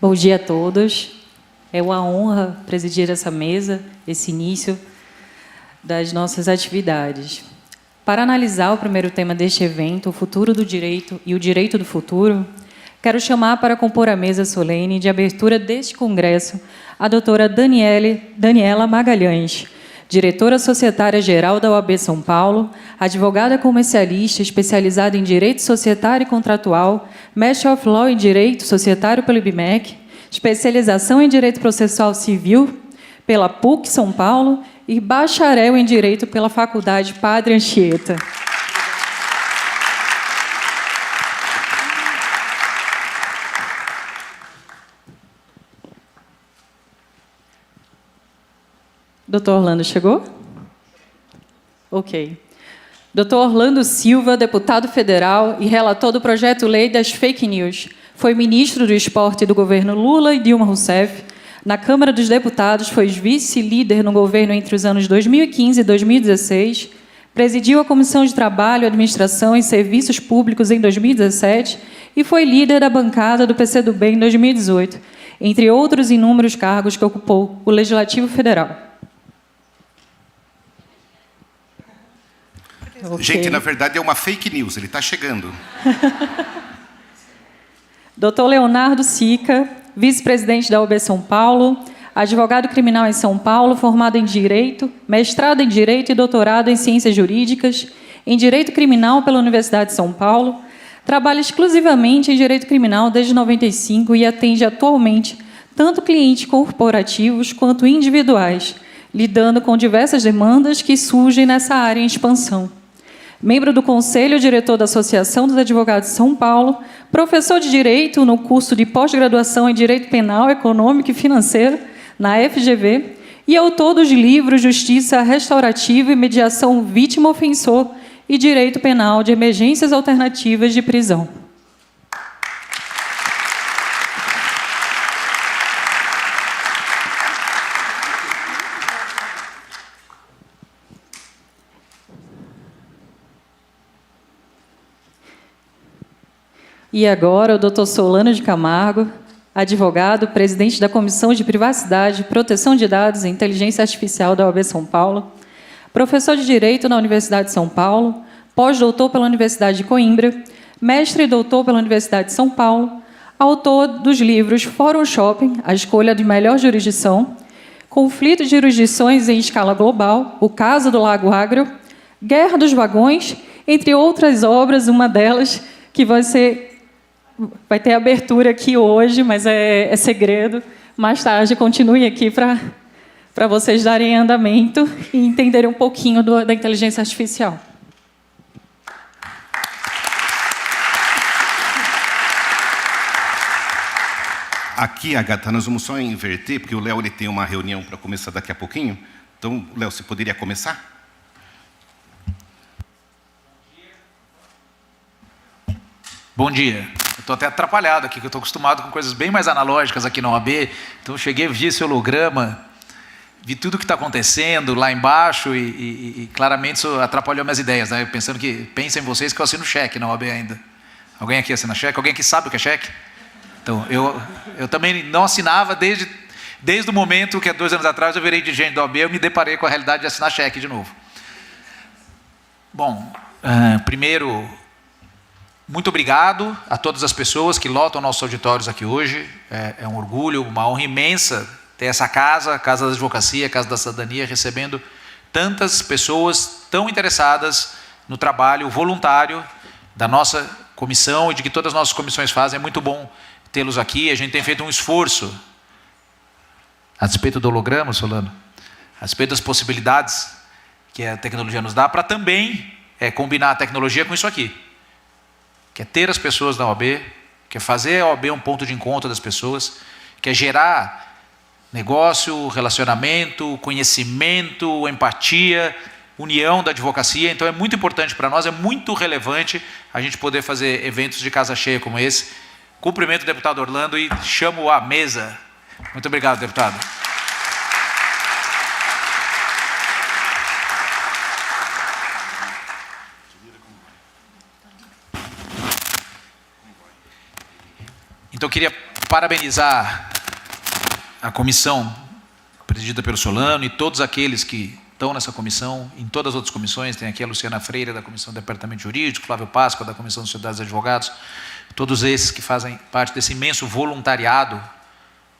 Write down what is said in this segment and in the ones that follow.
Bom dia a todos. É uma honra presidir essa mesa, esse início das nossas atividades. Para analisar o primeiro tema deste evento, o futuro do direito e o direito do futuro, quero chamar para compor a mesa solene de abertura deste congresso a doutora Daniela Magalhães, diretora societária-geral da OAB São Paulo, advogada comercialista especializada em Direito Societário e Contratual, Master of Law em Direito Societário pelo IBMEC, especialização em Direito Processual Civil pela PUC São Paulo e bacharel em Direito pela Faculdade Padre Anchieta. Doutor Orlando chegou? Ok. Doutor Orlando Silva, deputado federal e relator do projeto-lei das fake news, foi ministro do Esporte do governo Lula e Dilma Rousseff. Na Câmara dos Deputados, foi vice-líder no governo entre os anos 2015 e 2016, presidiu a Comissão de Trabalho, Administração e Serviços Públicos em 2017 e foi líder da bancada do PCdoB em 2018, entre outros inúmeros cargos que ocupou o Legislativo Federal. Okay. Gente, na verdade é uma fake news, ele está chegando. Dr. Leonardo Sica, vice-presidente da OAB São Paulo, advogado criminal em São Paulo, formado em Direito, mestrado em Direito e doutorado em Ciências Jurídicas, em Direito Criminal pela Universidade de São Paulo, trabalha exclusivamente em Direito Criminal desde 1995 e atende atualmente tanto clientes corporativos quanto individuais, lidando com diversas demandas que surgem nessa área em expansão. Membro do Conselho Diretor da Associação dos Advogados de São Paulo, professor de Direito no curso de pós-graduação em Direito Penal, Econômico e Financeiro, na FGV, e autor dos livros Justiça Restaurativa e Mediação Vítima-Ofensor e Direito Penal de Emergências Alternativas de Prisão. E agora, o Dr. Solano de Camargo, advogado, presidente da Comissão de Privacidade, Proteção de Dados e Inteligência Artificial da OAB São Paulo, professor de Direito na Universidade de São Paulo, pós-doutor pela Universidade de Coimbra, mestre e doutor pela Universidade de São Paulo, autor dos livros Fórum Shopping, A Escolha de Melhor Jurisdição, Conflito de Jurisdições em Escala Global, O Caso do Lago Agro, Guerra dos Vagões, entre outras obras, uma delas que vai ter abertura aqui hoje, mas é segredo. Mais tarde, continue aqui para vocês darem andamento e entenderem um pouquinho da inteligência artificial. Aqui, Agatha, nós vamos só inverter, porque o Léo ele tem uma reunião para começar daqui a pouquinho. Então, Léo, você poderia começar? Bom dia. Eu estou até atrapalhado aqui, que eu estou acostumado com coisas bem mais analógicas aqui na OAB. Então, eu cheguei, vi esse holograma, vi tudo o que está acontecendo lá embaixo e claramente isso atrapalhou minhas ideias, né? Pensando que, pensem vocês que eu assino cheque na OAB ainda. Alguém aqui assina cheque? Alguém aqui sabe o que é cheque? Então, eu também não assinava desde o momento que, há 2 anos atrás, eu virei dirigente da OAB, eu me deparei com a realidade de assinar cheque de novo. Bom, primeiro, muito obrigado a todas as pessoas que lotam nossos auditórios aqui hoje. É um orgulho, uma honra imensa ter essa casa, a Casa da Advocacia, a Casa da Cidadania, recebendo tantas pessoas tão interessadas no trabalho voluntário da nossa comissão e de que todas as nossas comissões fazem. É muito bom tê-los aqui. A gente tem feito um esforço, a despeito do holograma, Solano, a despeito das possibilidades que a tecnologia nos dá, para também combinar a tecnologia com isso aqui. Quer ter as pessoas da OAB, quer fazer a OAB um ponto de encontro das pessoas, quer gerar negócio, relacionamento, conhecimento, empatia, união da advocacia. Então é muito importante para nós, é muito relevante a gente poder fazer eventos de casa cheia como esse. Cumprimento o deputado Orlando e chamo à mesa. Muito obrigado, deputado. Então eu queria parabenizar a comissão presidida pelo Solano e todos aqueles que estão nessa comissão, em todas as outras comissões, tem aqui a Luciana Freire, da Comissão do Departamento Jurídico, Flávio Páscoa, da Comissão dos Sociedades e Advogados, todos esses que fazem parte desse imenso voluntariado,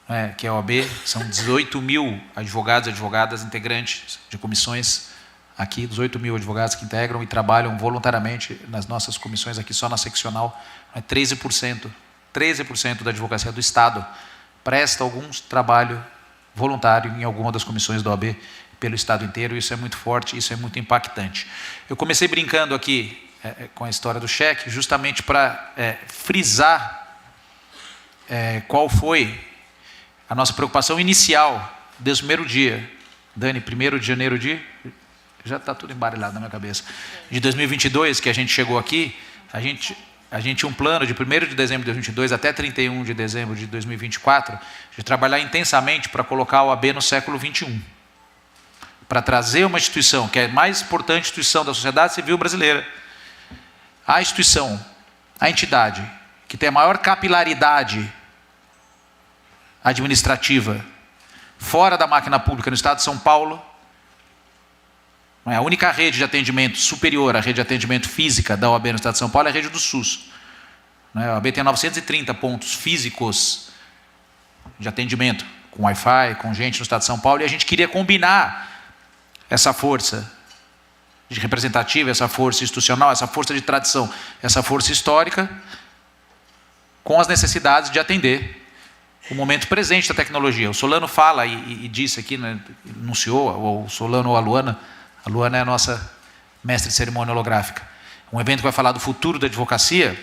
né, que é a OAB, são 18 mil advogados e advogadas integrantes de comissões aqui, 18 mil advogados que integram e trabalham voluntariamente nas nossas comissões aqui, só na seccional, 13% da advocacia do Estado presta algum trabalho voluntário em alguma das comissões da OAB pelo Estado inteiro. Isso é muito forte, isso é muito impactante. Eu comecei brincando aqui com a história do cheque, justamente para frisar qual foi a nossa preocupação inicial desde o primeiro dia. Dani, 1º de janeiro de... Já está tudo embaralhado na minha cabeça. De 2022, que a gente chegou aqui, a gente tinha um plano de 1º de dezembro de 2022 até 31 de dezembro de 2024, de trabalhar intensamente para colocar a OAB no século XXI. Para trazer uma instituição, que é a mais importante instituição da sociedade civil brasileira, a instituição, a entidade, que tem a maior capilaridade administrativa fora da máquina pública no Estado de São Paulo, a única rede de atendimento superior à rede de atendimento física da OAB no Estado de São Paulo é a rede do SUS. A OAB tem 930 pontos físicos de atendimento, com Wi-Fi, com gente no Estado de São Paulo, e a gente queria combinar essa força de representativa, essa força institucional, essa força de tradição, essa força histórica, com as necessidades de atender o momento presente da tecnologia. O Solano fala e disse aqui, né, anunciou, o Solano ou a Luana é a nossa mestre de cerimônia holográfica. Um evento que vai falar do futuro da advocacia.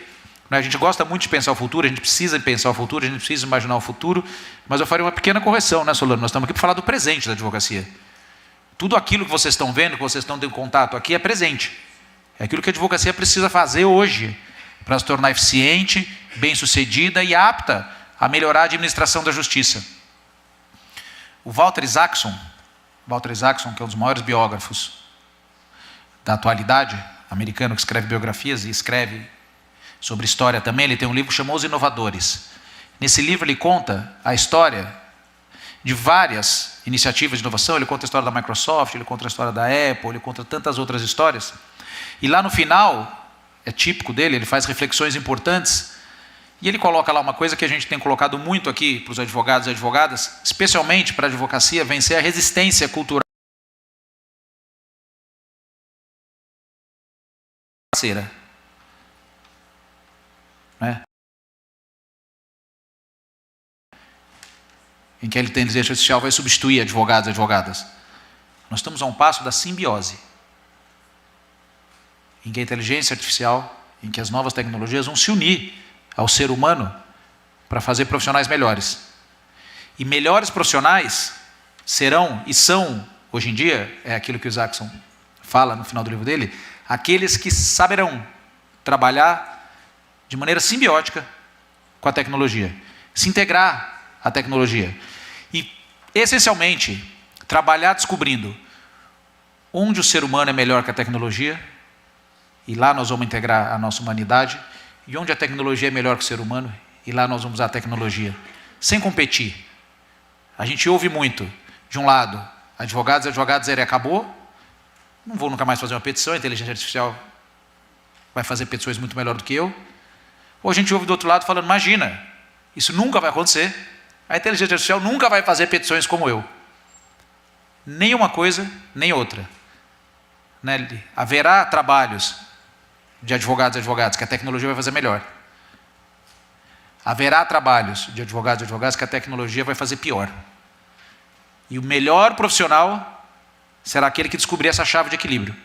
A gente gosta muito de pensar o futuro, a gente precisa pensar o futuro, a gente precisa imaginar o futuro, mas eu faria uma pequena correção, né, Solano? Nós estamos aqui para falar do presente da advocacia. Tudo aquilo que vocês estão vendo, que vocês estão tendo contato aqui, é presente. É aquilo que a advocacia precisa fazer hoje para se tornar eficiente, bem-sucedida e apta a melhorar a administração da justiça. O Walter Isaacson, que é um dos maiores biógrafos da atualidade, americano, que escreve biografias e escreve sobre história também, ele tem um livro chamado Os Inovadores. Nesse livro ele conta a história de várias iniciativas de inovação, ele conta a história da Microsoft, ele conta a história da Apple, ele conta tantas outras histórias. E lá no final, é típico dele, ele faz reflexões importantes, e ele coloca lá uma coisa que a gente tem colocado muito aqui para os advogados e advogadas, especialmente para a advocacia vencer a resistência cultural. Né? Em que a inteligência artificial vai substituir advogados e advogadas. Nós estamos a um passo da simbiose, em que a inteligência artificial, em que as novas tecnologias vão se unir ao ser humano para fazer profissionais melhores. E melhores profissionais serão e são, hoje em dia, é aquilo que o Isaacson fala no final do livro dele, aqueles que saberão trabalhar de maneira simbiótica com a tecnologia, se integrar à tecnologia e, essencialmente, trabalhar descobrindo onde o ser humano é melhor que a tecnologia, e lá nós vamos integrar a nossa humanidade, e onde a tecnologia é melhor que o ser humano, e lá nós vamos usar a tecnologia, sem competir. A gente ouve muito, de um lado, advogados e advogadas, ele acabou, não vou nunca mais fazer uma petição, a inteligência artificial vai fazer petições muito melhor do que eu. Ou a gente ouve do outro lado falando, imagina, isso nunca vai acontecer, a inteligência artificial nunca vai fazer petições como eu. Nem uma coisa, nem outra. Né? Haverá trabalhos de advogados e advogadas que a tecnologia vai fazer melhor. Haverá trabalhos de advogados e advogadas que a tecnologia vai fazer pior. E o melhor profissional será aquele que descobrir essa chave de equilíbrio.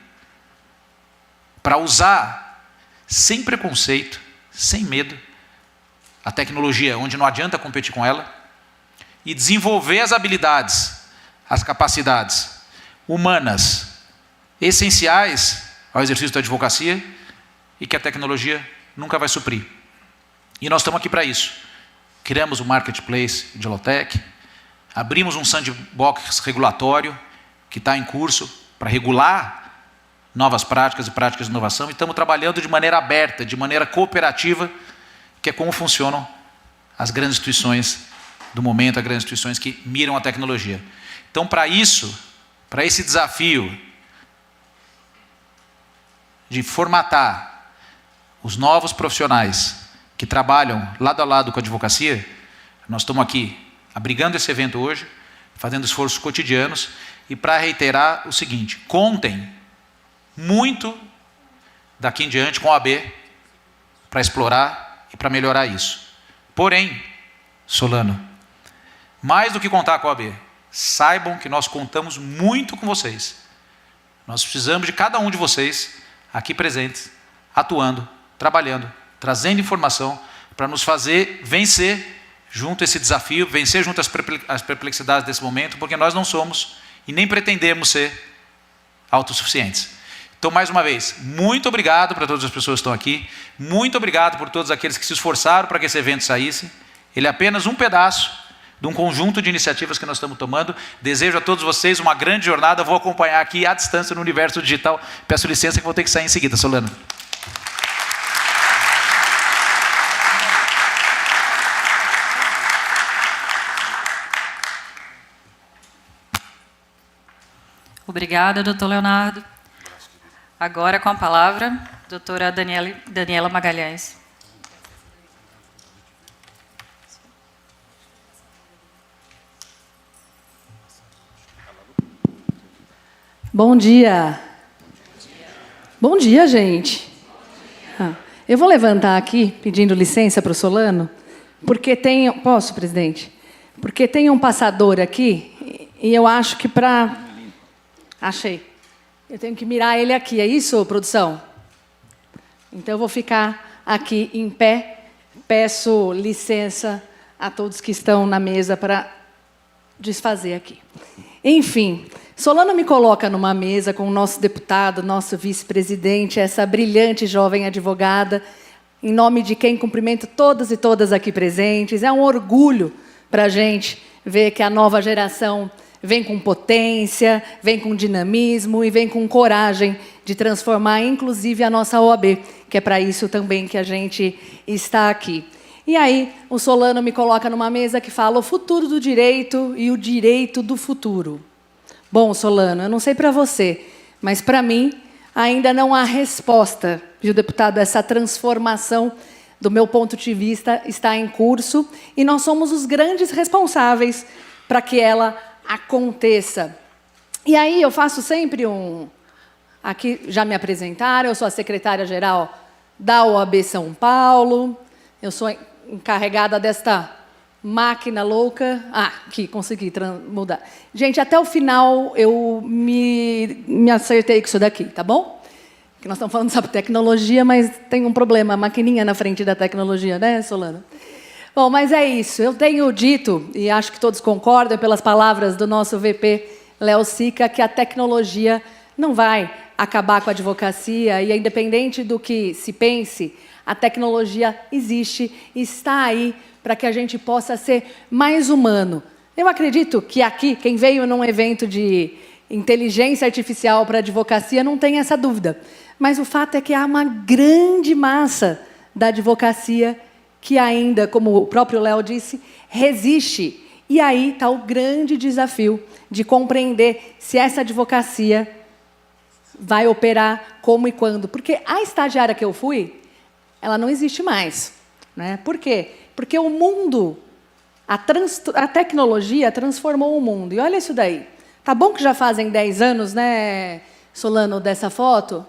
Para usar, sem preconceito, sem medo, a tecnologia, onde não adianta competir com ela, e desenvolver as habilidades, as capacidades humanas, essenciais ao exercício da advocacia, e que a tecnologia nunca vai suprir. E nós estamos aqui para isso. Criamos um marketplace de Lotec, abrimos um sandbox regulatório que está em curso para regular novas práticas e práticas de inovação, e estamos trabalhando de maneira aberta, de maneira cooperativa, que é como funcionam as grandes instituições do momento, as grandes instituições que miram a tecnologia. Então, para isso, para esse desafio de formatar os novos profissionais que trabalham lado a lado com a advocacia, nós estamos aqui abrigando esse evento hoje, fazendo esforços cotidianos, e para reiterar o seguinte: contem muito daqui em diante com a OAB para explorar e para melhorar isso. Porém, Solano, mais do que contar com a OAB, saibam que nós contamos muito com vocês. Nós precisamos de cada um de vocês aqui presentes, atuando, trabalhando, trazendo informação para nos fazer vencer junto a esse desafio, vencer junto às perplexidades desse momento, porque nós não somos e nem pretendemos ser autossuficientes. Então, mais uma vez, muito obrigado para todas as pessoas que estão aqui, muito obrigado por todos aqueles que se esforçaram para que esse evento saísse. Ele é apenas um pedaço de um conjunto de iniciativas que nós estamos tomando. Desejo a todos vocês uma grande jornada. Vou acompanhar aqui à distância no universo digital. Peço licença que vou ter que sair em seguida, Solano. Obrigada, doutor Leonardo. Agora, com a palavra, doutora Daniela Magalhães. Bom dia. Bom dia, gente. Eu vou levantar aqui, pedindo licença para o Solano, porque tem... Posso, presidente? Porque tem um passador aqui, e eu acho que para... Achei. Eu tenho que mirar ele aqui, é isso, produção? Então, eu vou ficar aqui em pé. Peço licença a todos que estão na mesa para desfazer aqui. Enfim, Solano me coloca numa mesa com o nosso deputado, nosso vice-presidente, essa brilhante jovem advogada, em nome de quem cumprimento todos e todas aqui presentes. É um orgulho para a gente ver que a nova geração vem com potência, vem com dinamismo e vem com coragem de transformar, inclusive, a nossa OAB, que é para isso também que a gente está aqui. E aí, o Solano me coloca numa mesa que fala o futuro do direito e o direito do futuro. Bom, Solano, eu não sei para você, mas para mim ainda não há resposta, viu, deputado? Essa transformação, do meu ponto de vista, está em curso e nós somos os grandes responsáveis para que ela aconteça. E aí eu faço sempre Aqui já me apresentaram, eu sou a secretária-geral da OAB São Paulo, eu sou encarregada desta máquina louca. Aqui, consegui mudar. Gente, até o final eu me acertei com isso daqui, tá bom? Que nós estamos falando sobre tecnologia, mas tem um problema, a maquininha na frente da tecnologia, né, Solano? Bom, mas é isso. Eu tenho dito, e acho que todos concordam pelas palavras do nosso VP Léo Sica, que a tecnologia não vai acabar com a advocacia, e independente do que se pense, a tecnologia existe, está aí para que a gente possa ser mais humano. Eu acredito que aqui, quem veio num evento de inteligência artificial para a advocacia não tem essa dúvida. Mas o fato é que há uma grande massa da advocacia que ainda, como o próprio Léo disse, resiste. E aí está o grande desafio de compreender se essa advocacia vai operar como e quando. Porque a estagiária que eu fui, ela não existe mais, né? Por quê? Porque o mundo, a tecnologia transformou o mundo. E olha isso daí. Tá bom que já fazem 10 anos, né, Solano, dessa foto?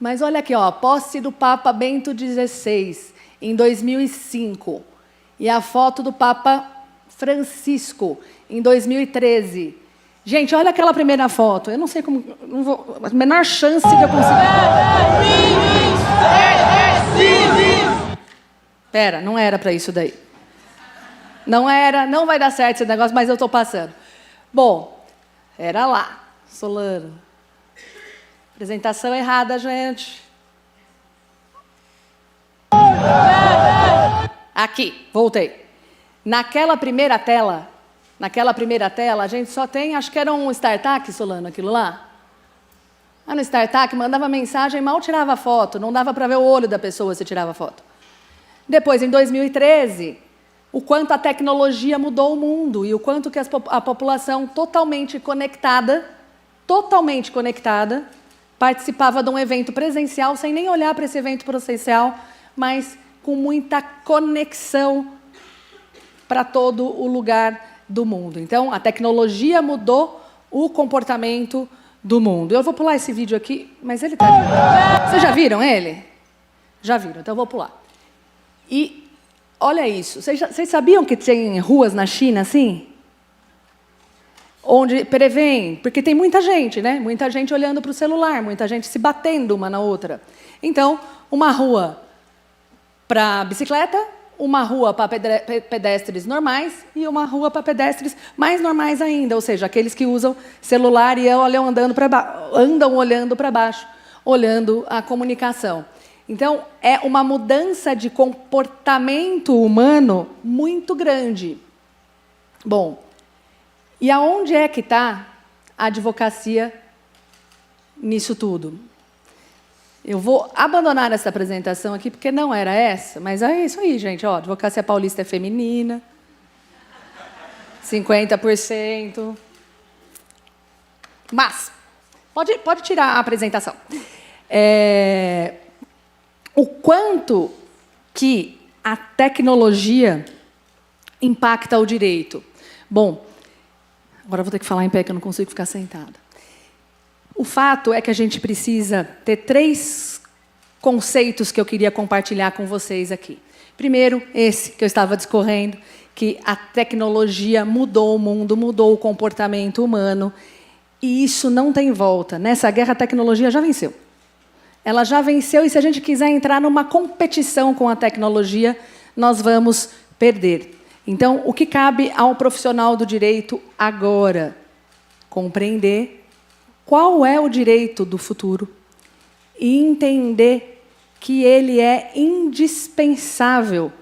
Mas olha aqui, ó, posse do Papa Bento XVI, em 2005. E a foto do Papa Francisco, em 2013. Gente, olha aquela primeira foto. Eu não sei como... Não vou, a menor chance de eu conseguir... Pera, não era para isso daí. Não era, não vai dar certo esse negócio, mas eu estou passando. Bom, era lá, Solano. Apresentação errada, gente. Aqui, voltei. Naquela primeira tela, a gente só tem, acho que era um StarTAC, Solano, aquilo lá. No StarTAC, mandava mensagem, mal tirava foto, não dava para ver o olho da pessoa se tirava foto. Depois, em 2013, o quanto a tecnologia mudou o mundo e o quanto que a população totalmente conectada, participava de um evento presencial sem nem olhar para esse evento presencial, mas com muita conexão para todo o lugar do mundo. Então, a tecnologia mudou o comportamento do mundo. Eu vou pular esse vídeo aqui, mas ele está... Vocês já viram ele? Já viram, então eu vou pular. E olha isso. Vocês sabiam que tem ruas na China assim? Onde prevêem, porque tem muita gente, né? Muita gente olhando para o celular, muita gente se batendo uma na outra. Então, uma rua para bicicleta, uma rua para pedestres normais e uma rua para pedestres mais normais ainda, ou seja, aqueles que usam celular e andam olhando para baixo, olhando a comunicação. Então, é uma mudança de comportamento humano muito grande. Bom, e aonde é que está a advocacia nisso tudo? Eu vou abandonar essa apresentação aqui, porque não era essa, mas é isso aí, gente. Ó, a advocacia paulista é feminina, 50%. Mas, pode tirar a apresentação. O quanto que a tecnologia impacta o direito? Bom, agora eu vou ter que falar em pé, que eu não consigo ficar sentada. O fato é que a gente precisa ter 3 conceitos que eu queria compartilhar com vocês aqui. Primeiro, esse que eu estava discorrendo, que a tecnologia mudou o mundo, mudou o comportamento humano, e isso não tem volta. Nessa guerra, a tecnologia já venceu. Ela já venceu, e se a gente quiser entrar numa competição com a tecnologia, nós vamos perder. Então, o que cabe ao profissional do direito agora? Compreender qual é o direito do futuro e entender que ele é indispensável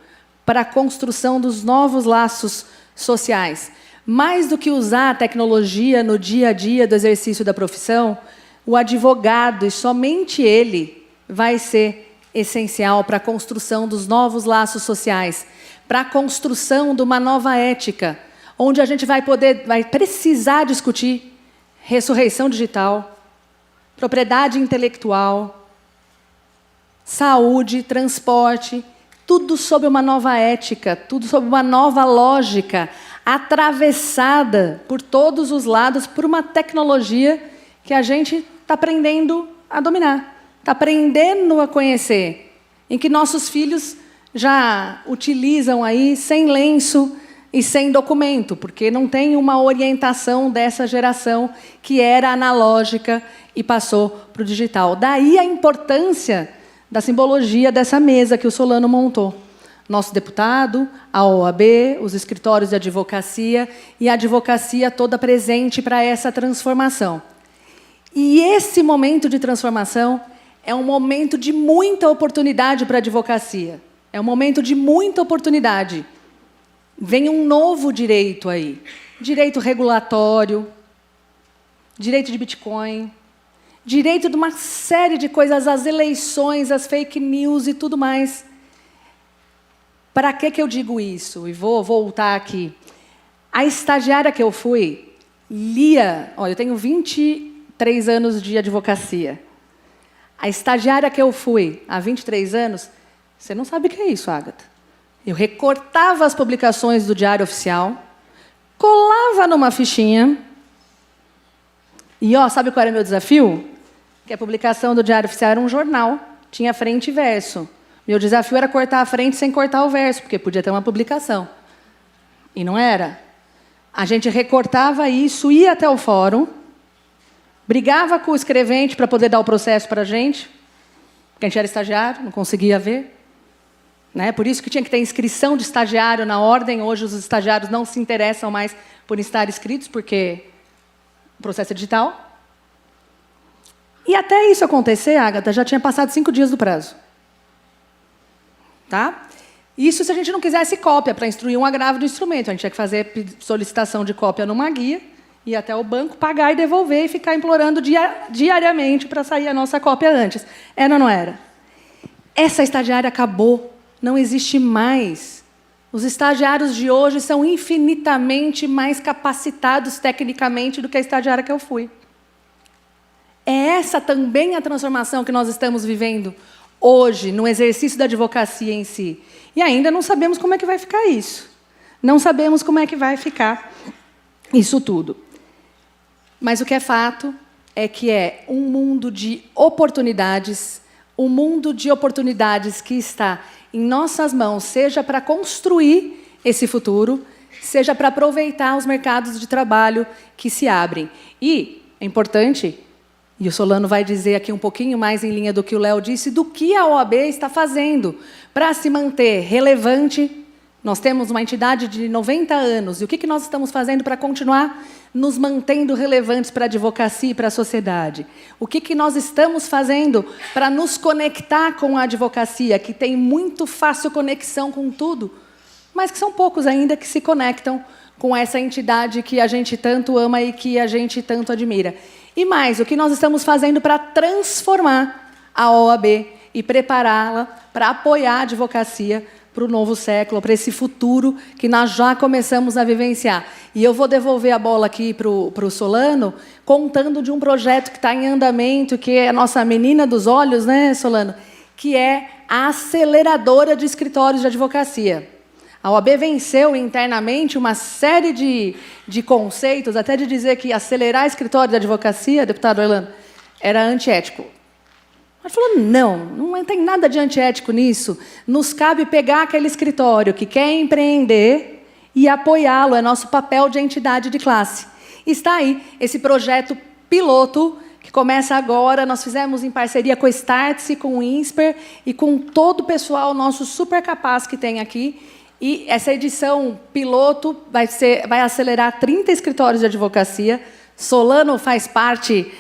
para a construção dos novos laços sociais. Mais do que usar a tecnologia no dia a dia do exercício da profissão, o advogado, e somente ele, vai ser essencial para a construção dos novos laços sociais, para a construção de uma nova ética, onde a gente vai precisar discutir ressurreição digital, propriedade intelectual, saúde, transporte, tudo sob uma nova ética, tudo sob uma nova lógica, atravessada por todos os lados por uma tecnologia que a gente está aprendendo a dominar, está aprendendo a conhecer, em que nossos filhos já utilizam aí sem lenço e sem documento, porque não tem uma orientação dessa geração que era analógica e passou para o digital. Daí a importância da simbologia dessa mesa que o Solano montou. Nosso deputado, a OAB, os escritórios de advocacia e a advocacia toda presente para essa transformação. E esse momento de transformação é um momento de muita oportunidade para a advocacia. É um momento de muita oportunidade. Vem um novo direito aí. Direito regulatório, direito de Bitcoin, direito de uma série de coisas, as eleições, as fake news e tudo mais. Para que eu digo isso? E vou voltar aqui. A estagiária que eu fui, lia... Olha, eu tenho 23 anos de advocacia. A estagiária que eu fui há 23 anos, você não sabe o que é isso, Ágata. Eu recortava as publicações do Diário Oficial, colava numa fichinha, e sabe qual era o meu desafio? Que a publicação do Diário Oficial era um jornal, tinha frente e verso. Meu desafio era cortar a frente sem cortar o verso, porque podia ter uma publicação. E não era. A gente recortava isso, ia até o fórum, brigava com o escrevente para poder dar o processo para a gente, porque a gente era estagiário, não conseguia ver. Né? Por isso que tinha que ter inscrição de estagiário na ordem. Hoje os estagiários não se interessam mais por estar inscritos, porque o processo é digital. E até isso acontecer, Ágata, já tinha passado 5 dias do prazo. Tá? Isso se a gente não quisesse cópia para instruir um agravo do instrumento. A gente tinha que fazer solicitação de cópia numa guia, ir até o banco, pagar e devolver, e ficar implorando diariamente para sair a nossa cópia antes. Era ou não era? Essa estagiária acabou. Não existe mais Os estagiários de hoje são infinitamente mais capacitados tecnicamente do que a estagiária que eu fui. É essa também a transformação que nós estamos vivendo hoje, no exercício da advocacia em si. E ainda não sabemos como é que vai ficar isso. Não sabemos como é que vai ficar isso tudo. Mas o que é fato é que é um mundo de oportunidades, um mundo de oportunidades que está em nossas mãos, seja para construir esse futuro, seja para aproveitar os mercados de trabalho que se abrem. E é importante, e o Solano vai dizer aqui um pouquinho mais em linha do que o Léo disse, do que a OAB está fazendo para se manter relevante. Nós temos uma entidade de 90 anos, e o que nós estamos fazendo para continuar nos mantendo relevantes para a advocacia e para a sociedade? O que nós estamos fazendo para nos conectar com a advocacia, que tem muito fácil conexão com tudo, mas que são poucos ainda que se conectam com essa entidade que a gente tanto ama e que a gente tanto admira. E mais, o que nós estamos fazendo para transformar a OAB e prepará-la para apoiar a advocacia para o novo século, para esse futuro que nós já começamos a vivenciar. E eu vou devolver a bola aqui para o Solano, contando de um projeto que está em andamento, que é a nossa menina dos olhos, né, Solano? Que é a aceleradora de escritórios de advocacia. A OAB venceu internamente uma série de conceitos, até de dizer que acelerar escritório de advocacia, deputado Orlando, era antiético. Mas falou, não tem nada de antiético nisso. Nos cabe pegar aquele escritório que quer empreender e apoiá-lo. É nosso papel de entidade de classe. Está aí esse projeto piloto que começa agora. Nós fizemos em parceria com a Startse, com o INSPER e com todo o pessoal nosso super capaz que tem aqui. E essa edição piloto vai acelerar 30 escritórios de advocacia. Solano faz parte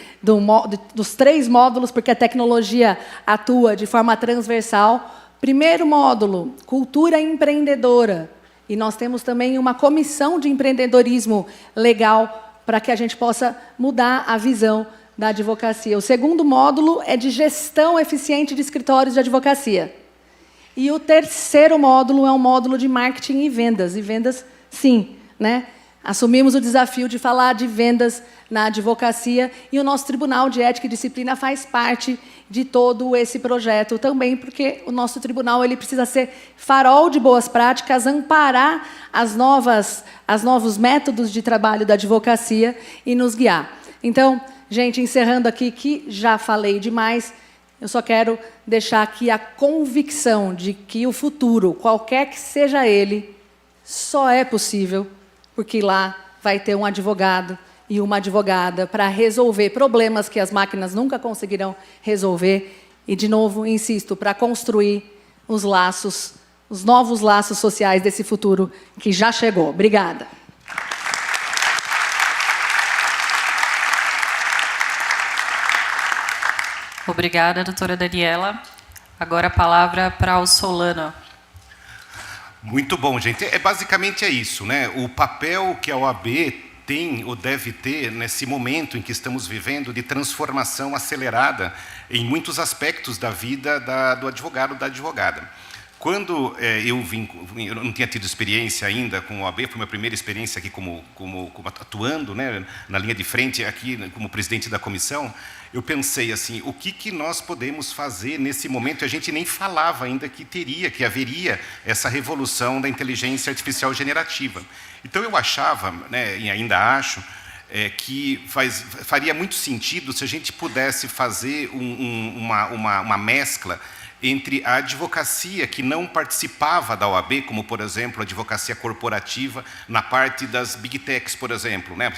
dos 3 módulos, porque a tecnologia atua de forma transversal. Primeiro módulo, cultura empreendedora. E nós temos também uma comissão de empreendedorismo legal para que a gente possa mudar a visão da advocacia. O segundo módulo é de gestão eficiente de escritórios de advocacia. E o terceiro módulo é um módulo de marketing e vendas. E vendas, sim, né? Assumimos o desafio de falar de vendas na advocacia e o nosso Tribunal de Ética e Disciplina faz parte de todo esse projeto também, porque o nosso tribunal ele precisa ser farol de boas práticas, amparar os novos métodos de trabalho da advocacia e nos guiar. Então, gente, encerrando aqui, que já falei demais, eu só quero deixar aqui a convicção de que o futuro, qualquer que seja ele, só é possível porque lá vai ter um advogado e uma advogada para resolver problemas que as máquinas nunca conseguirão resolver. E, de novo, insisto, para construir os laços, os novos laços sociais desse futuro que já chegou. Obrigada. Obrigada, doutora Daniela. Agora a palavra para o Solano. Muito bom, gente. Basicamente é isso, né? O papel que a OAB tem ou deve ter nesse momento em que estamos vivendo de transformação acelerada em muitos aspectos da vida do advogado, da advogada. Quando eu não tinha tido experiência ainda com a OAB, foi minha primeira experiência aqui como atuando, né, na linha de frente aqui como presidente da comissão, eu pensei assim, o que nós podemos fazer nesse momento? A gente nem falava ainda que haveria essa revolução da inteligência artificial generativa. Então eu achava, né, e ainda acho, que faria muito sentido se a gente pudesse fazer uma mescla entre a advocacia que não participava da OAB, como, por exemplo, a advocacia corporativa, na parte das Big Techs, por exemplo. Né?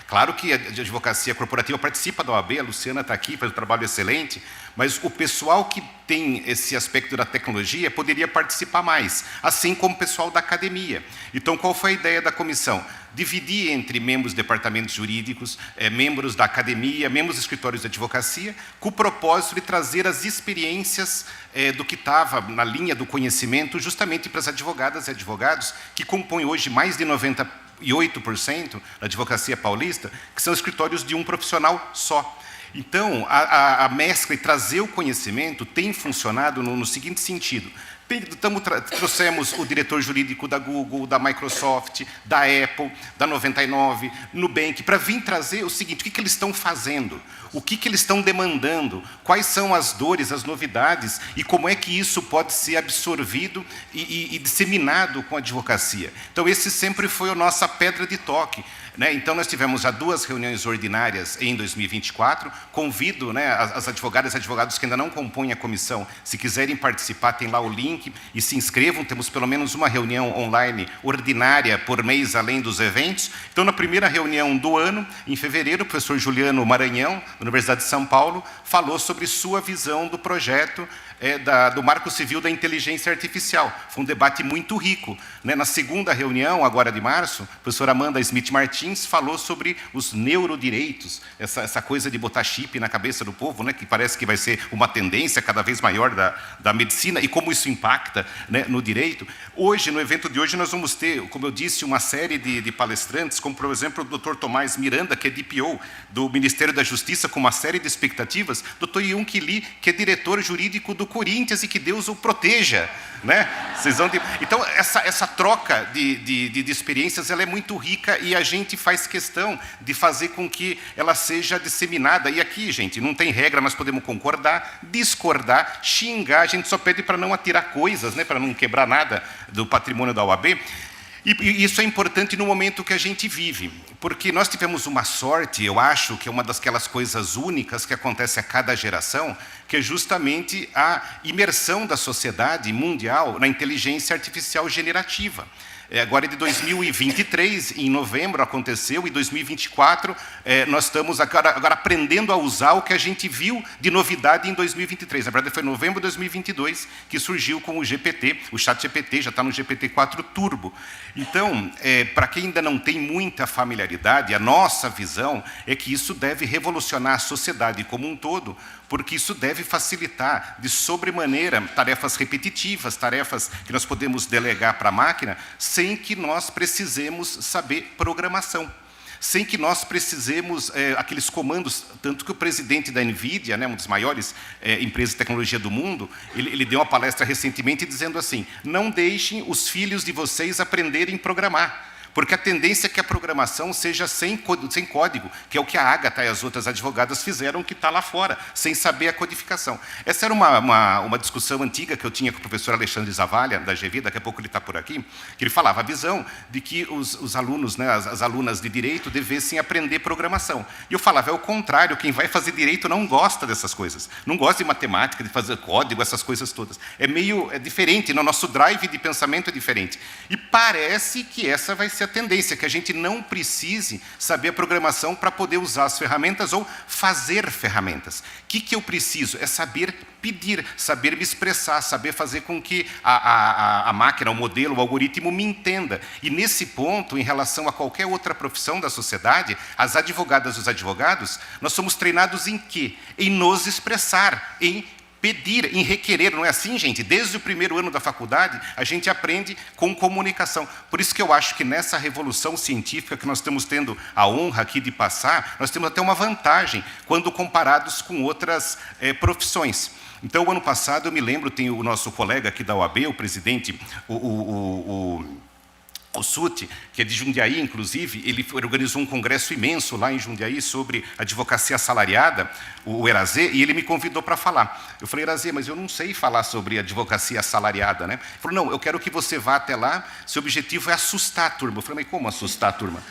Claro que a advocacia corporativa participa da OAB, a Luciana está aqui, faz um trabalho excelente, mas o pessoal que tem esse aspecto da tecnologia poderia participar mais, assim como o pessoal da academia. Então, qual foi a ideia da comissão? Dividir entre membros de departamentos jurídicos, membros da academia, membros dos escritórios de advocacia, com o propósito de trazer as experiências do que estava na linha do conhecimento, justamente para as advogadas e advogados, que compõem hoje mais de 98% da advocacia paulista, que são escritórios de um profissional só. Então, a mescla e trazer o conhecimento tem funcionado no seguinte sentido. Trouxemos o diretor jurídico da Google, da Microsoft, da Apple, da 99, Nubank, para vir trazer o seguinte: o que eles estão fazendo, o que eles estão demandando, quais são as dores, as novidades e como é que isso pode ser absorvido e disseminado com a advocacia. Então, esse sempre foi a nossa pedra de toque. Então, nós tivemos já 2 reuniões ordinárias em 2024. Convido as advogadas e advogados que ainda não compõem a comissão, se quiserem participar, tem lá o link e se inscrevam. Temos pelo menos uma reunião online ordinária por mês, além dos eventos. Então, na primeira reunião do ano, em fevereiro, o professor Juliano Maranhão, da Universidade de São Paulo, falou sobre sua visão do projeto do Marco Civil da Inteligência Artificial. Foi um debate muito rico. Na segunda reunião, agora de março, a professora Amanda Smith Martins falou sobre os neurodireitos, essa coisa de botar chip na cabeça do povo, que parece que vai ser uma tendência cada vez maior da medicina, e como isso impacta no direito. Hoje, no evento de hoje, nós vamos ter, como eu disse, uma série de palestrantes, como, por exemplo, o Dr. Tomás Miranda, que é DPO do Ministério da Justiça, com uma série de expectativas, Dr. Yunque Lee, que é diretor jurídico do Corinthians, e que Deus o proteja. Então, essa troca de experiências, ela é muito rica, e a gente faz questão de fazer com que ela seja disseminada. E aqui, gente, não tem regra, nós podemos concordar, discordar, xingar, a gente só pede para não atirar coisas, para não quebrar nada do patrimônio da OAB. E isso é importante no momento que a gente vive, porque nós tivemos uma sorte, eu acho, que é uma daquelas coisas únicas que acontece a cada geração, que é justamente a imersão da sociedade mundial na inteligência artificial generativa. Agora, de 2023, em novembro, aconteceu, e 2024, nós estamos agora aprendendo a usar o que a gente viu de novidade em 2023. Na verdade, foi em novembro de 2022 que surgiu com o GPT, o ChatGPT, já está no GPT-4 Turbo. Então, para quem ainda não tem muita familiaridade, a nossa visão é que isso deve revolucionar a sociedade como um todo, porque isso deve facilitar de sobremaneira tarefas repetitivas, tarefas que nós podemos delegar para a máquina, sem que nós precisemos saber programação, sem que nós precisemos aqueles comandos. Tanto que o presidente da NVIDIA, uma das maiores empresas de tecnologia do mundo, ele deu uma palestra recentemente dizendo assim: não deixem os filhos de vocês aprenderem a programar, porque a tendência é que a programação seja sem código, que é o que a Agatha e as outras advogadas fizeram, que está lá fora, sem saber a codificação. Essa era uma discussão antiga que eu tinha com o professor Alexandre Zavalha, da GV, daqui a pouco ele está por aqui, que ele falava a visão de que os alunos, as alunas de direito, devessem aprender programação. E eu falava, é o contrário, quem vai fazer direito não gosta dessas coisas, não gosta de matemática, de fazer código, essas coisas todas. É diferente, nosso drive de pensamento é diferente. E parece que essa vai ser a tendência, que a gente não precise saber a programação para poder usar as ferramentas ou fazer ferramentas. O que eu preciso? É saber pedir, saber me expressar, saber fazer com que a máquina, o modelo, o algoritmo me entenda. E nesse ponto, em relação a qualquer outra profissão da sociedade, as advogadas e os advogados, nós somos treinados em quê? Em nos expressar, em pedir, em requerer, não é assim, gente? Desde o primeiro ano da faculdade, a gente aprende com comunicação. Por isso que eu acho que nessa revolução científica que nós estamos tendo a honra aqui de passar, nós temos até uma vantagem quando comparados com outras profissões. Então, o ano passado, eu me lembro, tem o nosso colega aqui da OAB, o presidente, o Suti, que é de Jundiaí, inclusive, ele organizou um congresso imenso lá em Jundiaí sobre advocacia assalariada, o Erazê, e ele me convidou para falar. Eu falei, Erazê, mas eu não sei falar sobre advocacia assalariada, Ele falou, não, eu quero que você vá até lá, seu objetivo é assustar a turma. Eu falei, mas como assustar a turma?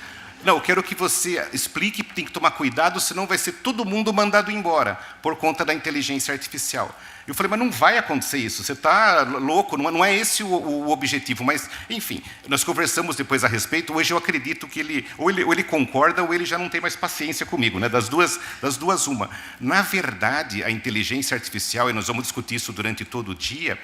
Não, eu quero que você explique, tem que tomar cuidado, senão vai ser todo mundo mandado embora, por conta da inteligência artificial. Eu falei, mas não vai acontecer isso, você está louco, não é esse o objetivo. Mas, enfim, nós conversamos depois a respeito. Hoje eu acredito que ele concorda ou ele já não tem mais paciência comigo. Das duas, uma. Na verdade, a inteligência artificial, e nós vamos discutir isso durante todo o dia,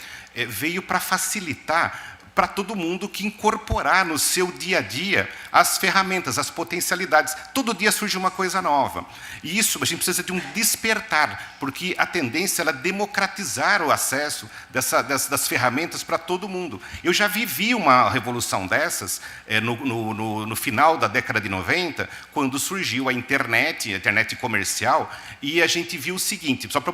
veio para facilitar para todo mundo que incorporar no seu dia a dia as ferramentas, as potencialidades. Todo dia surge uma coisa nova. E isso, a gente precisa de um despertar, porque a tendência é democratizar o acesso das ferramentas para todo mundo. Eu já vivi uma revolução dessas no final da década de 90, quando surgiu a internet comercial, e a gente viu o seguinte, só para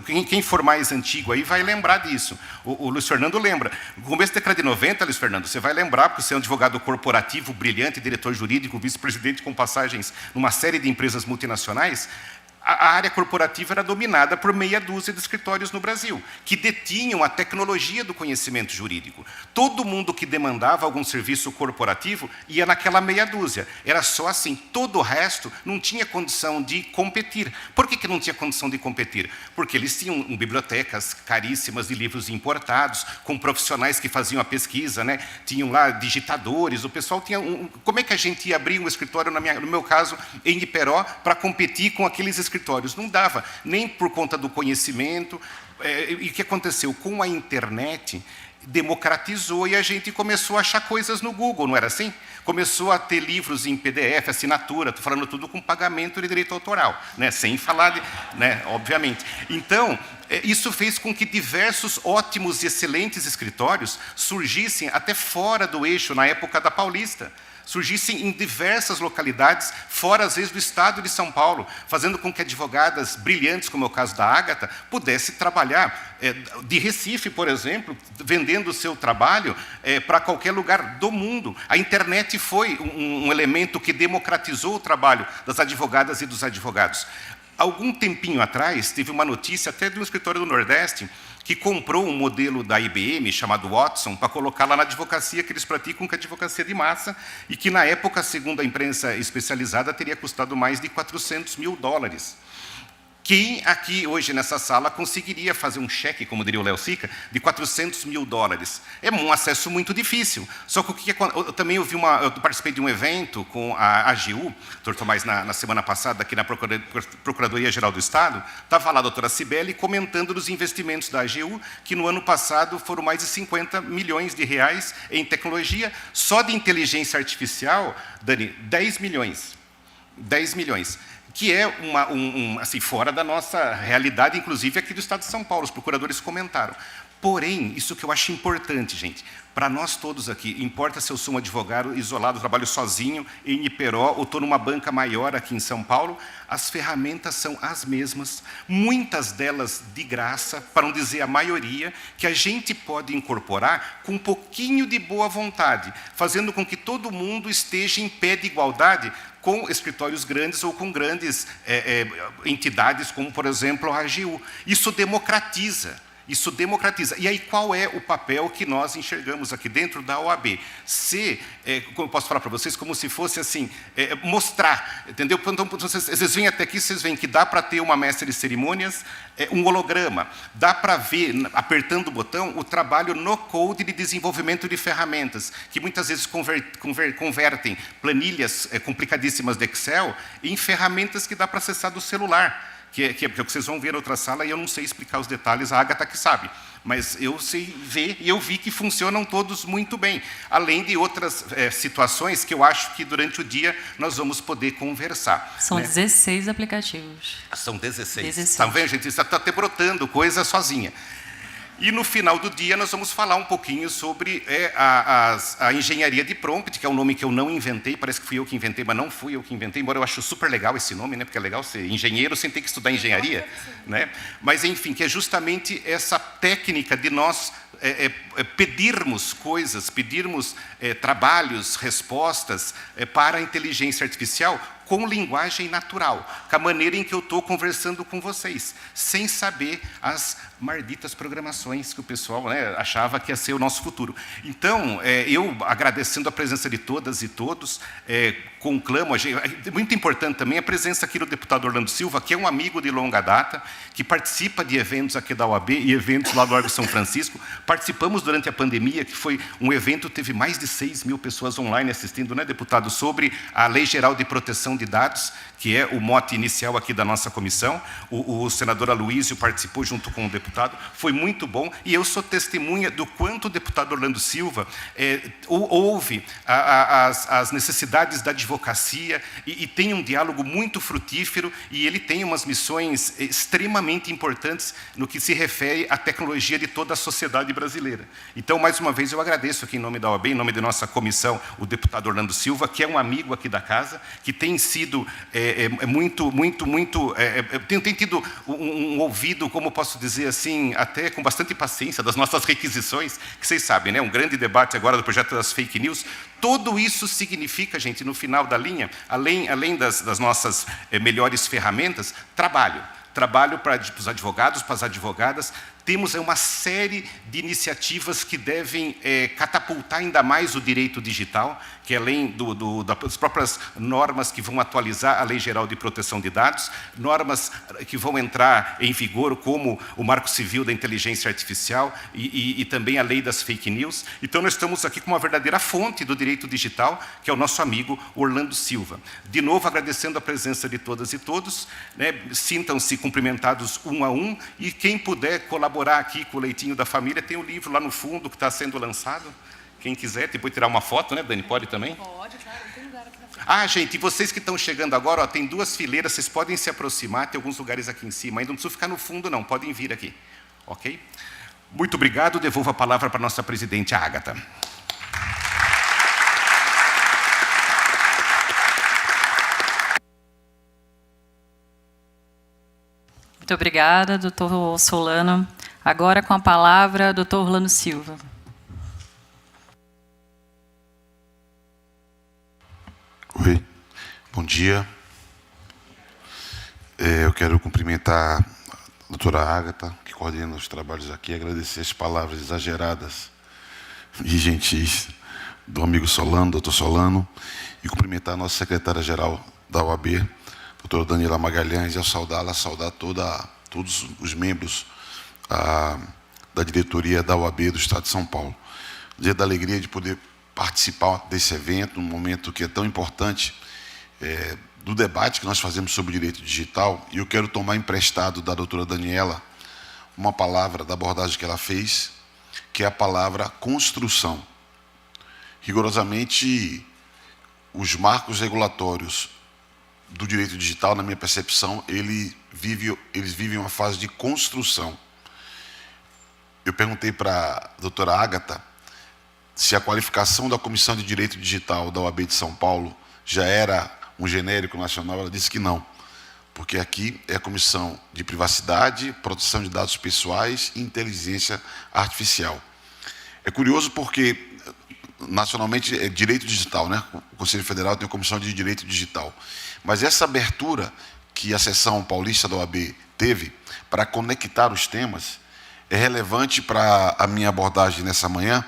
quem for mais antigo aí vai lembrar disso. O Luiz Fernando lembra. No começo da década de 90, Luiz Fernando, você vai lembrar, porque você é um advogado corporativo brilhante, diretor jurídico, vice-presidente com passagens numa série de empresas multinacionais. A área corporativa era dominada por meia dúzia de escritórios no Brasil, que detinham a tecnologia do conhecimento jurídico. Todo mundo que demandava algum serviço corporativo ia naquela meia dúzia. Era só assim. Todo o resto não tinha condição de competir. Por que não tinha condição de competir? Porque eles tinham bibliotecas caríssimas de livros importados, com profissionais que faziam a pesquisa, né? Tinham lá digitadores, o pessoal tinha... Como é que a gente ia abrir um escritório, no meu caso, em Iperó, para competir com aqueles escritórios? Não dava, nem por conta do conhecimento. E o que aconteceu? Com a internet, democratizou e a gente começou a achar coisas no Google, não era assim? Começou a ter livros em PDF, assinatura, estou falando tudo com pagamento de direito autoral, né? Sem falar de... Né? Obviamente. Então, isso fez com que diversos ótimos e excelentes escritórios surgissem até fora do eixo, na época da Paulista. Surgissem em diversas localidades, fora às vezes do estado de São Paulo, fazendo com que advogadas brilhantes, como é o caso da Ágata, pudesse trabalhar de Recife, por exemplo, vendendo o seu trabalho para qualquer lugar do mundo. A internet foi um elemento que democratizou o trabalho das advogadas e dos advogados. Algum tempinho atrás, teve uma notícia até de um escritório do Nordeste que comprou um modelo da IBM, chamado Watson, para colocar lá na advocacia que eles praticam, que é a advocacia de massa, e que, na época, segundo a imprensa especializada, teria custado mais de $400 mil. Quem aqui, hoje, nessa sala, conseguiria fazer um cheque, como diria o Léo Sica, de $400 mil? É um acesso muito difícil. Só que eu também eu participei de um evento com a AGU, doutor Tomás, na semana passada, aqui na Procuradoria-Geral do Estado, estava lá a doutora Cibele comentando dos investimentos da AGU, que no ano passado foram mais de R$50 milhões em tecnologia, só de inteligência artificial, Dani, 10 milhões. 10 milhões. Que é assim, fora da nossa realidade, inclusive aqui do Estado de São Paulo, os procuradores comentaram. Porém, isso que eu acho importante, gente, para nós todos aqui, importa se eu sou um advogado isolado, trabalho sozinho em Iperó, ou estou numa banca maior aqui em São Paulo, as ferramentas são as mesmas, muitas delas de graça, para não dizer a maioria, que a gente pode incorporar com um pouquinho de boa vontade, fazendo com que todo mundo esteja em pé de igualdade com escritórios grandes ou com grandes entidades, como, por exemplo, a AGU. Isso democratiza. Isso democratiza. E aí, qual é o papel que nós enxergamos aqui dentro da OAB? Como eu posso falar para vocês, como se fosse assim, mostrar, entendeu? Então, vocês vêm até aqui, vocês veem que dá para ter uma mestre de cerimônias, um holograma, dá para ver, apertando o botão, o trabalho no code de desenvolvimento de ferramentas, que muitas vezes convertem planilhas complicadíssimas de Excel em ferramentas que dá para acessar do celular. Que é o que vocês vão ver na outra sala, e eu não sei explicar os detalhes, a Ágata que sabe. Mas eu sei ver, e eu vi que funcionam todos muito bem. Além de outras situações que eu acho que durante o dia nós vamos poder conversar. São, né? 16 aplicativos. São 16. 16. Tá vendo, gente? Está até brotando coisa sozinha. E no final do dia nós vamos falar um pouquinho sobre a engenharia de prompt, que é um nome que eu não inventei, parece que fui eu que inventei, mas não fui eu que inventei, embora eu acho super legal esse nome, né? Porque é legal ser engenheiro sem ter que estudar engenharia, né? Mas enfim, que é justamente essa técnica de nós pedirmos coisas, pedirmos trabalhos, respostas para a inteligência artificial com linguagem natural, com a maneira em que eu estou conversando com vocês, sem saber as malditas programações que o pessoal, né, achava que ia ser o nosso futuro. Então, eu, agradecendo a presença de todas e todos, conclamo, muito importante também a presença aqui do deputado Orlando Silva, que é um amigo de longa data, que participa de eventos aqui da OAB e eventos lá do Largo São Francisco. Participamos durante a pandemia, que foi um evento, teve mais de 6 mil pessoas online assistindo, né, deputado, sobre a Lei Geral de Proteção de Dados, que é o mote inicial aqui da nossa comissão. O senador Aloysio participou junto com o deputado deputado, foi muito bom, e eu sou testemunha do quanto o deputado Orlando Silva ouve as necessidades da advocacia e tem um diálogo muito frutífero, e ele tem umas missões extremamente importantes no que se refere à tecnologia de toda a sociedade brasileira. Então, mais uma vez, eu agradeço aqui em nome da OAB, em nome da nossa comissão, o deputado Orlando Silva, que é um amigo aqui da casa, que tem sido tem tido um ouvido, como posso dizer assim, até com bastante paciência das nossas requisições, que vocês sabem, né? Um grande debate agora do projeto das fake news. Tudo isso significa, gente, no final da linha, além das nossas melhores ferramentas, trabalho para os advogados, para as advogadas. Temos uma série de iniciativas que devem catapultar ainda mais o direito digital, que além das próprias normas que vão atualizar a Lei Geral de Proteção de Dados, normas que vão entrar em vigor, como o Marco Civil da Inteligência Artificial e também a Lei das Fake News. Então, nós estamos aqui com uma verdadeira fonte do direito digital, que é o nosso amigo Orlando Silva. De novo, agradecendo a presença de todas e todos, né? Sintam-se cumprimentados um a um, e quem puder colaborar aqui com o Leitinho da Família, tem o livro lá no fundo que está sendo lançado. Quem quiser, depois tirar uma foto, né, Dani? Pode também? Pode, claro, tem lugar aqui na frente. Ah, gente, e vocês que estão chegando agora, ó, tem 2 fileiras, vocês podem se aproximar, tem alguns lugares aqui em cima, ainda não precisa ficar no fundo, não, podem vir aqui, ok? Muito obrigado, devolvo a palavra para a nossa presidente, a Ágata. Muito obrigada, doutor Solano. Agora, com a palavra, doutor Orlando Silva. Oi, bom dia. Eu quero cumprimentar a doutora Ágata, que coordena os trabalhos aqui, agradecer as palavras exageradas e gentis do amigo Solano, doutor Solano, e cumprimentar a nossa secretária-geral da OAB, doutora Daniela Magalhães, e ao saudá-la, saudar todos os membros da diretoria da OAB do Estado de São Paulo. Dizer da alegria de poder participar desse evento, num momento que é tão importante, do debate que nós fazemos sobre o direito digital, e eu quero tomar emprestado da doutora Daniela uma palavra da abordagem que ela fez, que é a palavra construção. Rigorosamente, os marcos regulatórios do direito digital, na minha percepção, eles vivem uma fase de construção. Eu perguntei para a doutora Ágata se a qualificação da Comissão de Direito Digital da OAB de São Paulo já era um genérico nacional. Ela disse que não, porque aqui é a Comissão de Privacidade, Proteção de Dados Pessoais e Inteligência Artificial. É curioso porque, nacionalmente, é direito digital, né? O Conselho Federal tem a Comissão de Direito Digital. Mas essa abertura que a seção paulista da OAB teve para conectar os temas é relevante para a minha abordagem nessa manhã,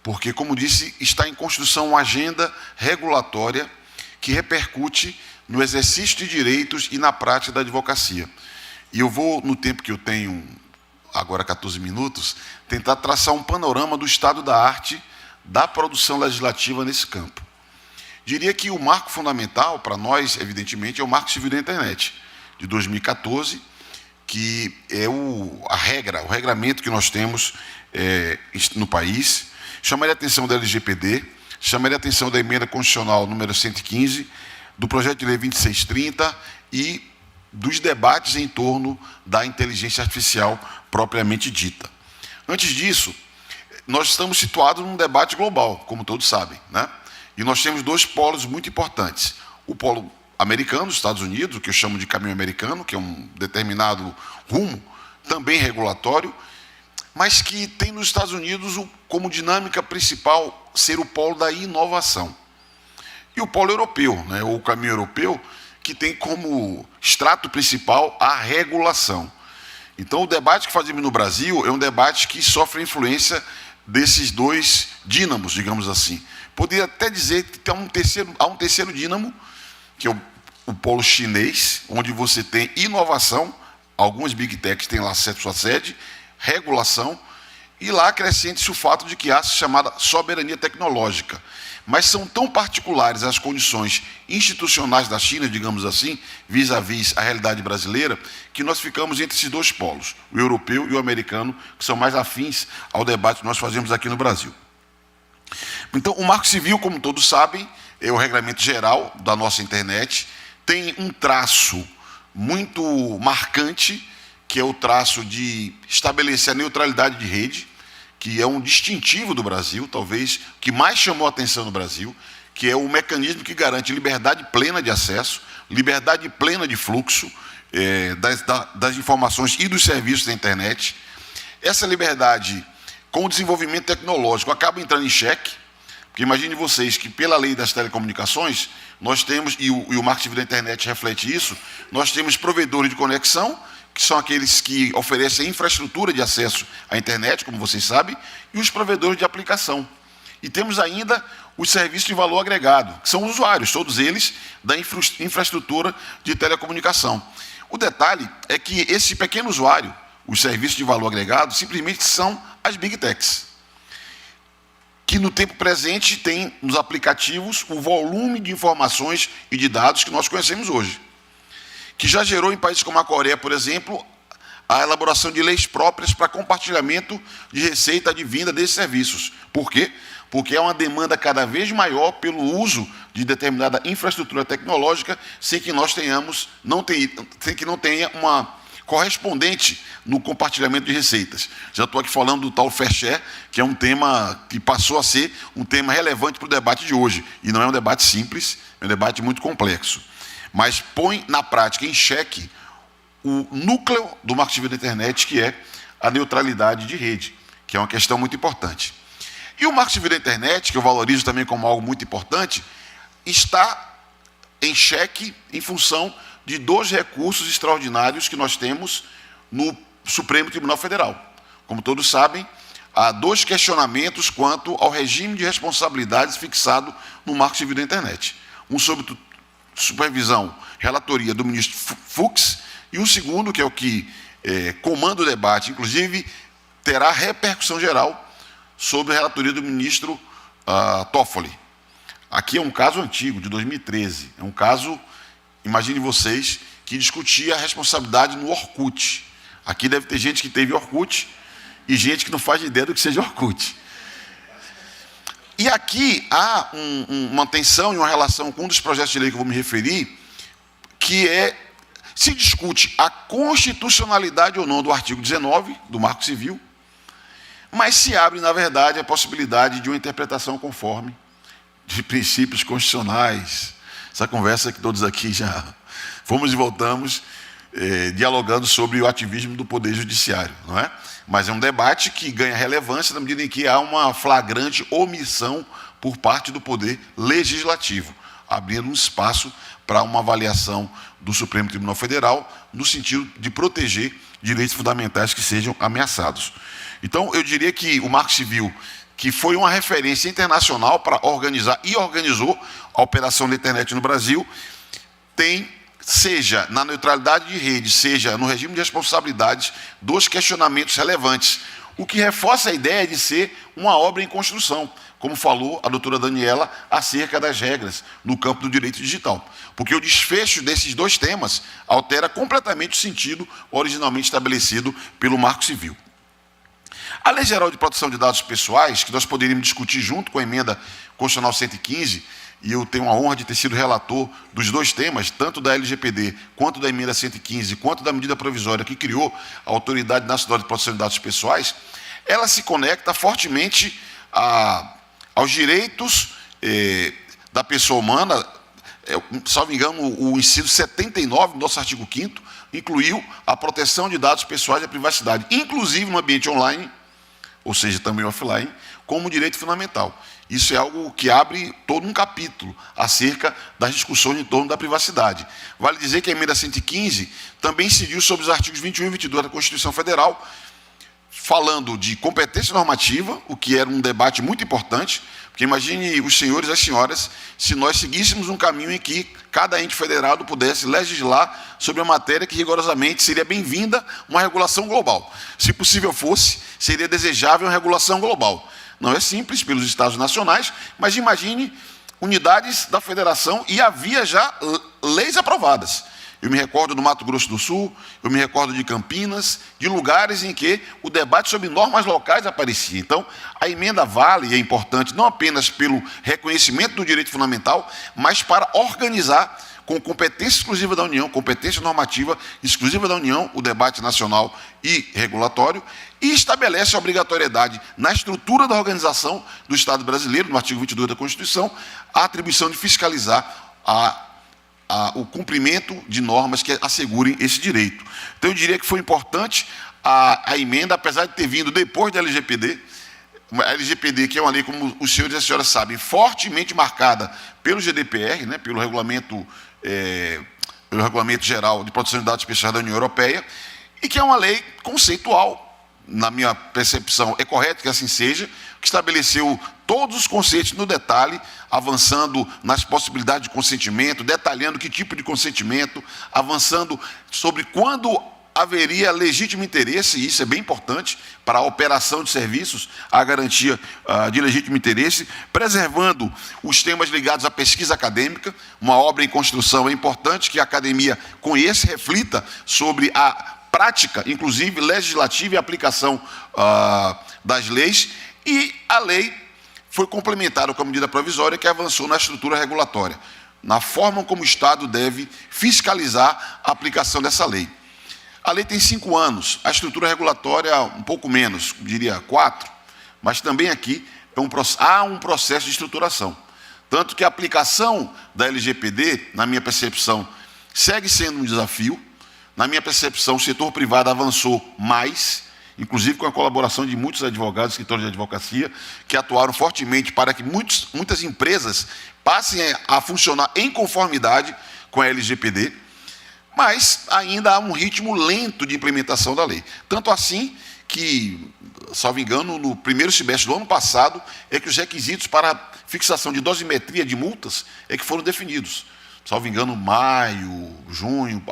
porque, como disse, está em construção uma agenda regulatória que repercute no exercício de direitos e na prática da advocacia. E eu vou, no tempo que eu tenho, agora 14 minutos, tentar traçar um panorama do estado da arte da produção legislativa nesse campo. Diria que o marco fundamental para nós, evidentemente, é o Marco Civil da Internet, de 2014, que é o regramento que nós temos no país. Chamaria a atenção da LGPD, chamaria a atenção da emenda constitucional número 115, do projeto de lei 2630 e dos debates em torno da inteligência artificial propriamente dita. Antes disso, nós estamos situados num debate global, como todos sabem, né? E nós temos 2 polos muito importantes. O polo americano, os Estados Unidos, o que eu chamo de caminho americano, que é um determinado rumo, também regulatório, mas que tem nos Estados Unidos como dinâmica principal ser o polo da inovação. E o polo europeu, né, ou o caminho europeu, que tem como extrato principal a regulação. Então, o debate que fazemos no Brasil é um debate que sofre a influência desses 2 dínamos, digamos assim. Poderia até dizer que há um terceiro dínamo, que é o polo chinês, onde você tem inovação, algumas big techs têm lá sua sede, regulação, e lá acrescente-se o fato de que há a chamada soberania tecnológica. mas são tão particulares as condições institucionais da China, digamos assim, vis-à-vis a realidade brasileira, que nós ficamos entre esses dois polos, o europeu e o americano, que são mais afins ao debate que nós fazemos aqui no Brasil. Então, o Marco Civil, como todos sabem, é o regramento geral da nossa internet, tem um traço muito marcante, que é o traço de estabelecer a neutralidade de rede, que é um distintivo do Brasil, talvez o que mais chamou a atenção no Brasil, que é o mecanismo que garante liberdade plena de acesso, liberdade plena de fluxo das informações e dos serviços da internet. Essa liberdade, com o desenvolvimento tecnológico, acaba entrando em xeque, porque imagine vocês que, pela lei das telecomunicações, nós temos, e o Marco Civil da Internet reflete isso, nós temos provedores de conexão, que são aqueles que oferecem infraestrutura de acesso à internet, como vocês sabem, e os provedores de aplicação. E temos ainda os serviços de valor agregado, que são usuários, todos eles, da infraestrutura de telecomunicação. O detalhe é que esse pequeno usuário, os serviços de valor agregado, simplesmente são as Big Techs, que no tempo presente tem nos aplicativos o volume de informações e de dados que nós conhecemos hoje, que já gerou em países como a Coreia, por exemplo, a elaboração de leis próprias para compartilhamento de receita advinda desses serviços. Por quê? Porque é uma demanda cada vez maior pelo uso de determinada infraestrutura tecnológica sem que nós tenhamos, sem que não tenha uma correspondente no compartilhamento de receitas. Já estou aqui falando do tal fair share, que é um tema que passou a ser um tema relevante para o debate de hoje. E não é um debate simples, é um debate muito complexo. Mas põe na prática em xeque o núcleo do Marco Civil da Internet, que é a neutralidade de rede, que é uma questão muito importante. E o Marco Civil da Internet, que eu valorizo também como algo muito importante, está em xeque em função de dois recursos extraordinários que nós temos no Supremo Tribunal Federal. Como todos sabem, há dois questionamentos quanto ao regime de responsabilidades fixado no Marco Civil da Internet. Um sobre supervisão, relatoria do ministro Fux, e um segundo, que é o que comanda o debate, inclusive terá repercussão geral sobre a relatoria do ministro Toffoli. Aqui é um caso antigo, de 2013, é um caso, imagine vocês, que discutia a responsabilidade no Orkut. Aqui deve ter gente que teve Orkut e gente que não faz ideia do que seja Orkut. E aqui há uma tensão e uma relação com um dos projetos de lei que eu vou me referir, que se discute a constitucionalidade ou não do artigo 19 do Marco Civil, mas se abre, na verdade, a possibilidade de uma interpretação conforme de princípios constitucionais. Essa conversa que todos aqui já fomos e voltamos, dialogando sobre o ativismo do Poder Judiciário, não é? Mas é um debate que ganha relevância na medida em que há uma flagrante omissão por parte do Poder Legislativo, abrindo um espaço para uma avaliação do Supremo Tribunal Federal no sentido de proteger direitos fundamentais que sejam ameaçados. Então, eu diria que o Marco Civil, que foi uma referência internacional para organizar e organizou a operação da internet no Brasil, tem, seja na neutralidade de rede, seja no regime de responsabilidades, dois questionamentos relevantes, o que reforça a ideia de ser uma obra em construção, como falou a doutora Daniela, acerca das regras no campo do direito digital. Porque o desfecho desses dois temas altera completamente o sentido originalmente estabelecido pelo Marco Civil. A Lei Geral de Proteção de Dados Pessoais, que nós poderíamos discutir junto com a emenda constitucional 115, e eu tenho a honra de ter sido relator dos dois temas, tanto da LGPD, quanto da emenda 115, quanto da medida provisória que criou a Autoridade Nacional de Proteção de Dados Pessoais, ela se conecta fortemente aos direitos da pessoa humana. Salvo engano, o inciso 79 do nosso artigo 5º incluiu a proteção de dados pessoais e a privacidade, inclusive no ambiente online, ou seja, também offline, como direito fundamental. Isso é algo que abre todo um capítulo acerca das discussões em torno da privacidade. Vale dizer que a emenda 115 também incidiu sobre os artigos 21 e 22 da Constituição Federal, falando de competência normativa, o que era um debate muito importante, porque imagine os senhores e as senhoras se nós seguíssemos um caminho em que cada ente federado pudesse legislar sobre a matéria que rigorosamente seria bem-vinda uma regulação global. Se possível fosse, seria desejável uma regulação global. Não é simples pelos estados nacionais, mas imagine unidades da federação e havia já leis aprovadas. Eu me recordo do Mato Grosso do Sul, eu me recordo de Campinas, de lugares em que o debate sobre normas locais aparecia. Então, a emenda vale e é importante não apenas pelo reconhecimento do direito fundamental, mas para organizar com competência exclusiva da União, competência normativa exclusiva da União, o debate nacional e regulatório, e estabelece a obrigatoriedade na estrutura da organização do Estado brasileiro, no artigo 22 da Constituição, a atribuição de fiscalizar o cumprimento de normas que assegurem esse direito. Então, eu diria que foi importante a emenda, apesar de ter vindo depois da LGPD, a LGPD, que é uma lei, como os senhores e as senhoras sabem, fortemente marcada pelo GDPR, né, pelo Regulamento Geral de Proteção de Dados Pessoais da União Europeia, e que é uma lei conceitual, na minha percepção, é correto que assim seja, que estabeleceu todos os conceitos no detalhe, avançando nas possibilidades de consentimento, detalhando que tipo de consentimento, avançando sobre quando haveria legítimo interesse, e isso é bem importante para a operação de serviços, a garantia de legítimo interesse, preservando os temas ligados à pesquisa acadêmica. Uma obra em construção é importante que a academia conheça e reflita sobre a prática, inclusive legislativa e aplicação das leis, e a lei foi complementada com a medida provisória que avançou na estrutura regulatória, na forma como o Estado deve fiscalizar a aplicação dessa lei. A lei tem 5 anos, a estrutura regulatória um pouco menos, diria 4, mas também aqui há um processo de estruturação. Tanto que a aplicação da LGPD, na minha percepção, segue sendo um desafio. Na minha percepção, o setor privado avançou mais, inclusive com a colaboração de muitos advogados, escritórios de advocacia, que atuaram fortemente para que muitas empresas passem a funcionar em conformidade com a LGPD, mas ainda há um ritmo lento de implementação da lei. Tanto assim que, salvo engano, no primeiro semestre do ano passado, é que os requisitos para fixação de dosimetria de multas é que foram definidos. Salvo engano, maio, junho,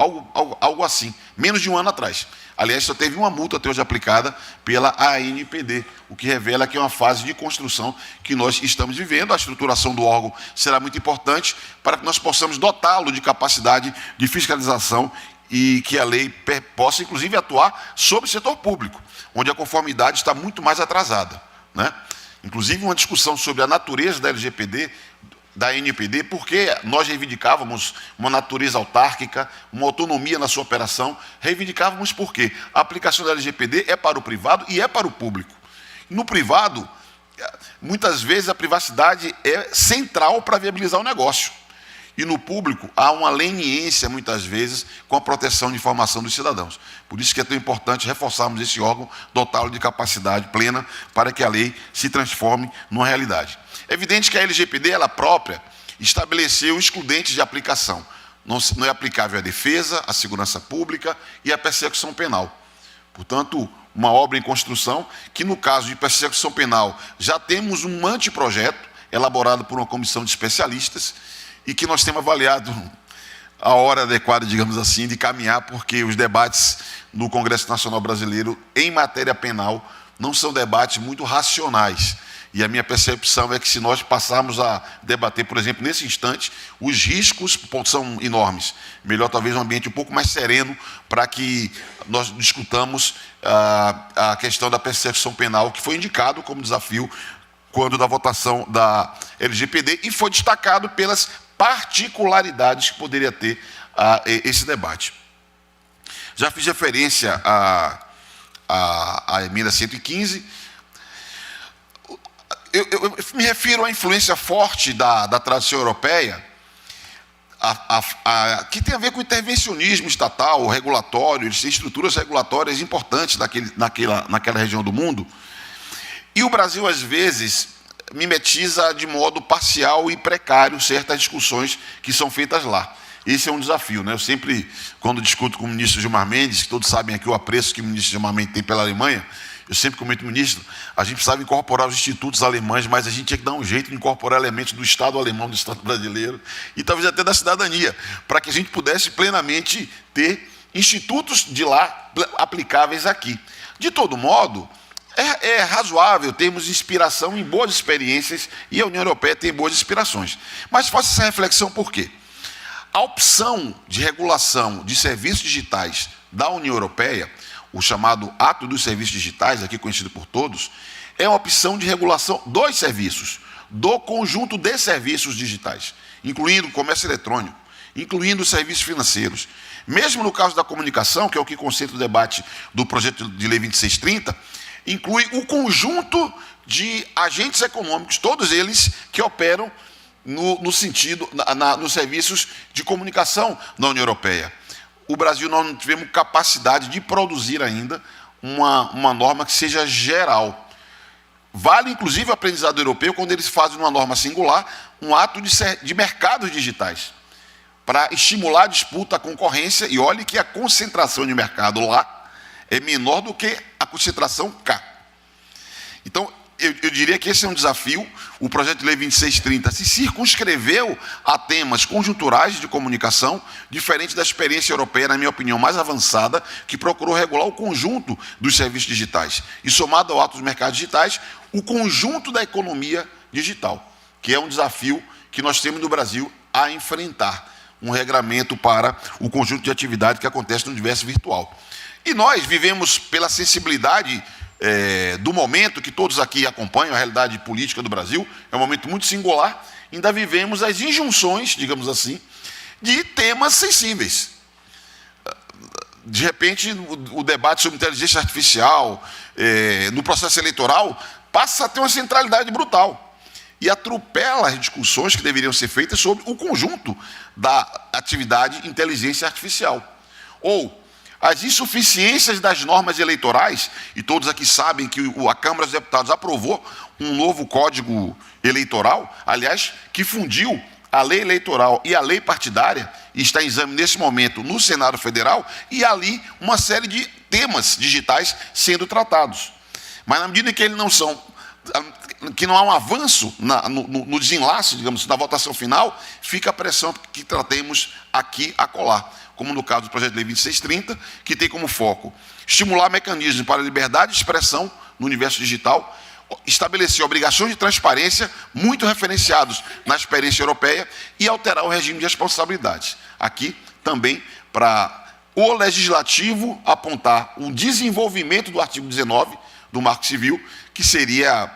algo assim, menos de um ano atrás. Aliás, só teve uma multa até hoje aplicada pela ANPD, o que revela que é uma fase de construção que nós estamos vivendo. A estruturação do órgão será muito importante para que nós possamos dotá-lo de capacidade de fiscalização e que a lei possa, inclusive, atuar sobre o setor público, onde a conformidade está muito mais atrasada, né? Inclusive, uma discussão sobre a natureza da LGPD, da ANPD, porque nós reivindicávamos uma natureza autárquica, uma autonomia na sua operação, reivindicávamos porque a aplicação da LGPD é para o privado e é para o público. No privado, muitas vezes a privacidade é central para viabilizar o negócio. E no público há uma leniência, muitas vezes, com a proteção de informação dos cidadãos. Por isso que é tão importante reforçarmos esse órgão, dotá-lo de capacidade plena para que a lei se transforme numa realidade. É evidente que a LGPD, ela própria, estabeleceu excludentes de aplicação. Não é aplicável à defesa, à segurança pública e à persecução penal. Portanto, uma obra em construção que, no caso de persecução penal, já temos um anteprojeto elaborado por uma comissão de especialistas e que nós temos avaliado a hora adequada, digamos assim, de caminhar, porque os debates no Congresso Nacional Brasileiro em matéria penal não são debates muito racionais. E a minha percepção é que se nós passarmos a debater, por exemplo, nesse instante, os riscos são enormes. Melhor talvez um ambiente um pouco mais sereno para que nós discutamos a questão da persecução penal, que foi indicado como desafio quando da votação da LGPD e foi destacado pelas particularidades que poderia ter esse debate. Já fiz referência à emenda 115. Eu me refiro à influência forte da tradição europeia, que tem a ver com o intervencionismo estatal, regulatório, eles têm estruturas regulatórias importantes naquela região do mundo. E o Brasil, às vezes, mimetiza de modo parcial e precário certas discussões que são feitas lá. Esse é um desafio, né? Eu sempre, quando discuto com o ministro Gilmar Mendes, que todos sabem aqui o apreço que o ministro Gilmar Mendes tem pela Alemanha, eu sempre comento, ministro, a gente precisava incorporar os institutos alemães, mas a gente tinha que dar um jeito de incorporar elementos do Estado alemão, do Estado brasileiro, e talvez até da cidadania, para que a gente pudesse plenamente ter institutos de lá aplicáveis aqui. De todo modo, É razoável termos inspiração em boas experiências, e a União Europeia tem boas inspirações. Mas faça essa reflexão por quê? A opção de regulação de serviços digitais da União Europeia, o chamado Ato dos Serviços Digitais, aqui conhecido por todos, é uma opção de regulação dos serviços, do conjunto de serviços digitais, incluindo o comércio eletrônico, incluindo os serviços financeiros. Mesmo no caso da comunicação, que é o que concentra o debate do projeto de lei 2630, inclui o conjunto de agentes econômicos, todos eles que operam nos serviços de comunicação na União Europeia. O Brasil, nós não tivemos capacidade de produzir ainda uma norma que seja geral. Vale, inclusive, o aprendizado europeu, quando eles fazem uma norma singular, um ato de mercados digitais, para estimular a disputa, a concorrência, e olhe que a concentração de mercado lá é menor do que a concentração cá. Então, eu diria que esse é um desafio. O projeto de lei 2630 se circunscreveu a temas conjunturais de comunicação, diferente da experiência europeia, na minha opinião, mais avançada, que procurou regular o conjunto dos serviços digitais. E, somado ao ato dos mercados digitais, o conjunto da economia digital, que é um desafio que nós temos no Brasil a enfrentar, um regramento para o conjunto de atividade que acontece no universo virtual. E nós vivemos pela sensibilidade do momento que todos aqui acompanham, a realidade política do Brasil, é um momento muito singular, ainda vivemos as injunções, digamos assim, de temas sensíveis. De repente, o debate sobre inteligência artificial, no processo eleitoral, passa a ter uma centralidade brutal e atropela as discussões que deveriam ser feitas sobre o conjunto da atividade inteligência artificial. Ou as insuficiências das normas eleitorais, e todos aqui sabem que a Câmara dos Deputados aprovou um novo código eleitoral, aliás, que fundiu a lei eleitoral e a lei partidária, e está em exame nesse momento no Senado Federal, e ali uma série de temas digitais sendo tratados. Mas na medida em que eles não são, que não há um avanço no desenlace, digamos, na votação final, fica a pressão que tratemos aqui acolá, como no caso do projeto de lei 2630, que tem como foco estimular mecanismos para a liberdade de expressão no universo digital, estabelecer obrigações de transparência muito referenciados na experiência europeia e alterar o regime de responsabilidades. Aqui também para o legislativo apontar o desenvolvimento do artigo 19 do Marco Civil, que seria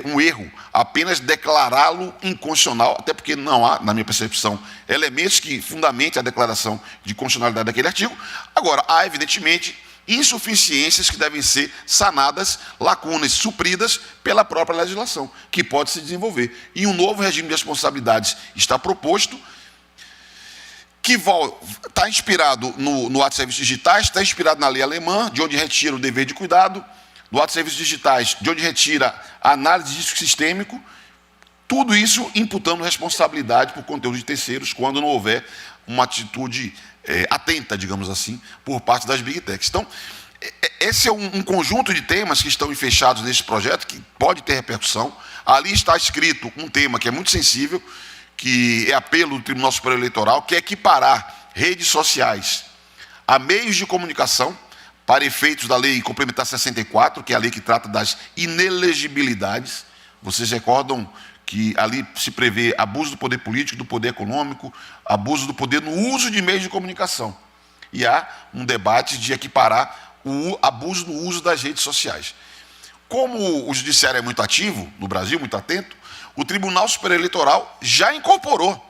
um erro apenas declará-lo inconstitucional, até porque não há, na minha percepção, elementos que fundamentem a declaração de constitucionalidade daquele artigo. Agora, há, evidentemente, insuficiências que devem ser sanadas, lacunas supridas pela própria legislação, que pode se desenvolver. E um novo regime de responsabilidades está proposto, que está inspirado no ato de serviços digitais, está inspirado na lei alemã, de onde retira o dever de cuidado, do ato de serviços digitais, de onde retira a análise de risco sistêmico, tudo isso imputando responsabilidade por conteúdo de terceiros, quando não houver uma atitude atenta, digamos assim, por parte das Big Techs. Então, esse é um conjunto de temas que estão fechados nesse projeto, que pode ter repercussão. Ali está escrito um tema que é muito sensível, que é apelo do Tribunal Superior Eleitoral, que é equiparar redes sociais a meios de comunicação, para efeitos da Lei Complementar 64, que é a lei que trata das inelegibilidades. Vocês recordam que ali se prevê abuso do poder político, do poder econômico, abuso do poder no uso de meios de comunicação. E há um debate de equiparar o abuso no uso das redes sociais. Como o judiciário é muito ativo, no Brasil, muito atento, o Tribunal Superior Eleitoral já incorporou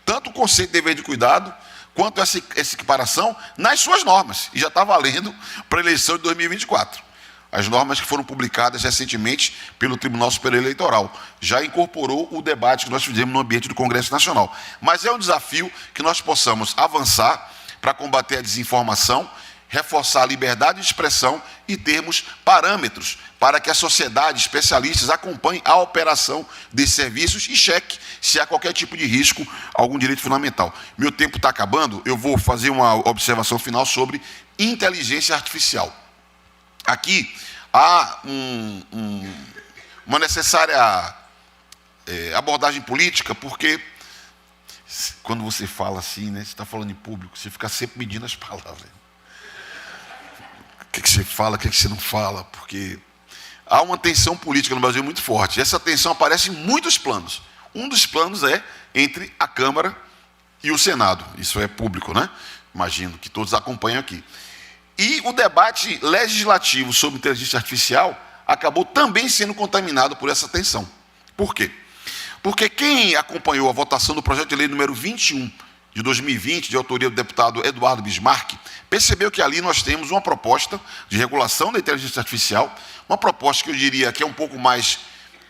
tanto o conceito de dever de cuidado, quanto essa equiparação nas suas normas, e já está valendo para a eleição de 2024. As normas que foram publicadas recentemente pelo Tribunal Superior Eleitoral já incorporou o debate que nós fizemos no ambiente do Congresso Nacional. Mas é um desafio que nós possamos avançar para combater a desinformação, reforçar a liberdade de expressão e termos parâmetros para que a sociedade, especialistas, acompanhem a operação desses serviços e cheque se há qualquer tipo de risco a algum direito fundamental. Meu tempo está acabando, eu vou fazer uma observação final sobre inteligência artificial. Aqui há uma necessária abordagem política, porque quando você fala assim, né, você está falando em público, você fica sempre medindo as palavras. O que você fala, o que você não fala, porque há uma tensão política no Brasil muito forte. E essa tensão aparece em muitos planos. Um dos planos é entre a Câmara e o Senado. Isso é público, né? Imagino que todos acompanham aqui. E o debate legislativo sobre inteligência artificial acabou também sendo contaminado por essa tensão. Por quê? Porque quem acompanhou a votação do projeto de lei número 21 de 2020, de autoria do deputado Eduardo Bismarck, percebeu que ali nós temos uma proposta de regulação da inteligência artificial, uma proposta que eu diria que é um pouco mais,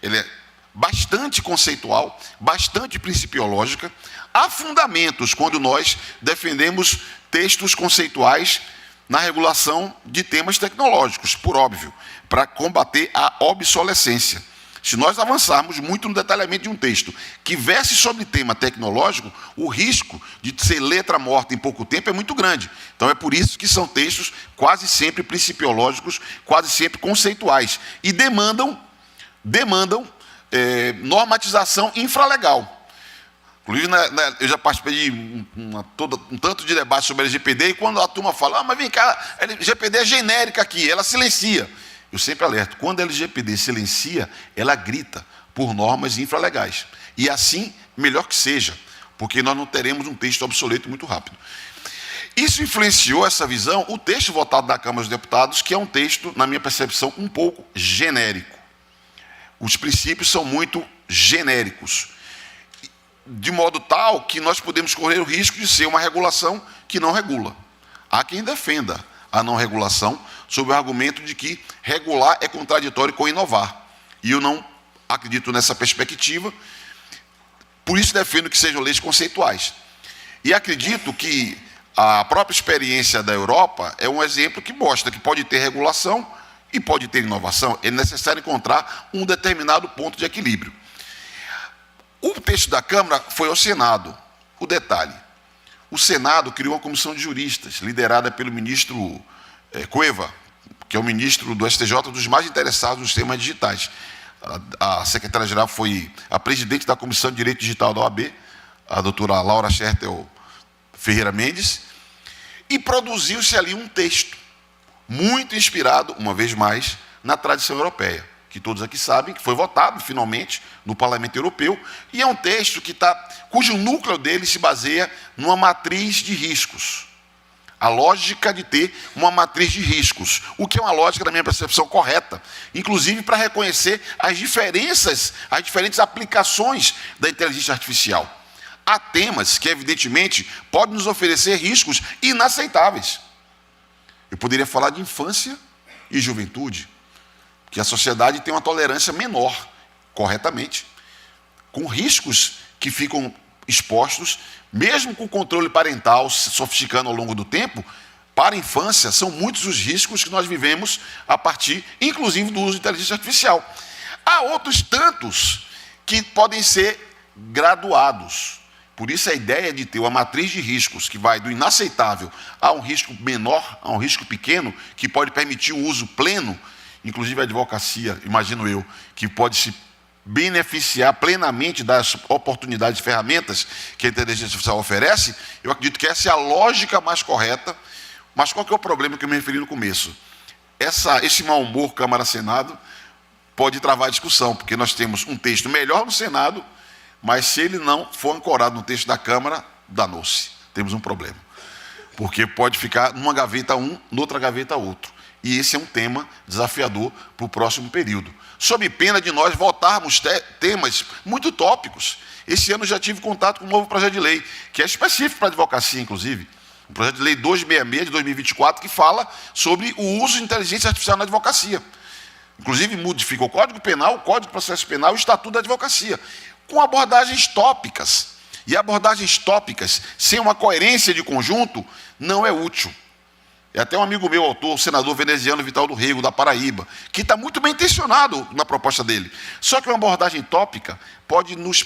ele é bastante conceitual, bastante principiológica. Há fundamentos quando nós defendemos textos conceituais na regulação de temas tecnológicos, por óbvio, para combater a obsolescência. Se nós avançarmos muito no detalhamento de um texto que verse sobre tema tecnológico, o risco de ser letra morta em pouco tempo é muito grande. Então é por isso que são textos quase sempre principiológicos, quase sempre conceituais, e demandam normatização infralegal. Inclusive, eu já participei de um tanto de debate sobre a LGPD, e quando a turma fala, mas vem cá, a LGPD é genérica aqui, ela silencia. Eu sempre alerto, quando a LGPD silencia, ela grita por normas infralegais. E assim, melhor que seja, porque nós não teremos um texto obsoleto muito rápido. Isso influenciou essa visão, o texto votado na Câmara dos Deputados, que é um texto, na minha percepção, um pouco genérico. Os princípios são muito genéricos, de modo tal que nós podemos correr o risco de ser uma regulação que não regula. Há quem defenda a não regulação, sob o argumento de que regular é contraditório com inovar. E eu não acredito nessa perspectiva, por isso defendo que sejam leis conceituais. E acredito que a própria experiência da Europa é um exemplo que mostra que pode ter regulação e pode ter inovação. É necessário encontrar um determinado ponto de equilíbrio. O texto da Câmara foi ao Senado. O detalhe, o Senado criou uma comissão de juristas, liderada pelo ministro Cueva, que é o ministro do STJ, dos mais interessados nos temas digitais. A secretária-geral foi a presidente da Comissão de Direito Digital da OAB, a doutora Laura Schertel Ferreira Mendes, e produziu-se ali um texto, muito inspirado, uma vez mais, na tradição europeia, que todos aqui sabem, que foi votado, finalmente, no Parlamento Europeu, e é um texto cujo núcleo dele se baseia numa matriz de riscos. A lógica de ter uma matriz de riscos, o que é uma lógica, na minha percepção, correta, inclusive para reconhecer as diferentes aplicações da inteligência artificial. Há temas que, evidentemente, podem nos oferecer riscos inaceitáveis. Eu poderia falar de infância e juventude, que a sociedade tem uma tolerância menor, corretamente, com riscos que ficam expostos, mesmo com o controle parental se sofisticando ao longo do tempo. Para a infância, são muitos os riscos que nós vivemos a partir, inclusive, do uso de inteligência artificial. Há outros tantos que podem ser graduados. Por isso a ideia de ter uma matriz de riscos que vai do inaceitável a um risco menor, a um risco pequeno, que pode permitir o uso pleno, inclusive a advocacia, imagino eu, que pode se beneficiar plenamente das oportunidades e ferramentas que a inteligência artificial oferece. Eu acredito que essa é a lógica mais correta. Mas qual que é o problema que eu me referi no começo? Esse mau humor Câmara-Senado pode travar a discussão, porque nós temos um texto melhor no Senado, mas se ele não for ancorado no texto da Câmara, danou-se. Temos um problema. Porque pode ficar numa gaveta um, noutra gaveta outro. E esse é um tema desafiador para o próximo período. Sob pena de nós votarmos temas muito tópicos. Esse ano já tive contato com um novo projeto de lei, que é específico para a advocacia, inclusive. O projeto de lei 266 de 2024, que fala sobre o uso de inteligência artificial na advocacia. Inclusive, modifica o Código Penal, o Código de Processo Penal e o Estatuto da Advocacia, com abordagens tópicas. E abordagens tópicas, sem uma coerência de conjunto, não é útil. É até um amigo meu, autor, o senador veneziano Vital do Rego, da Paraíba, que está muito bem intencionado na proposta dele. Só que uma abordagem tópica pode nos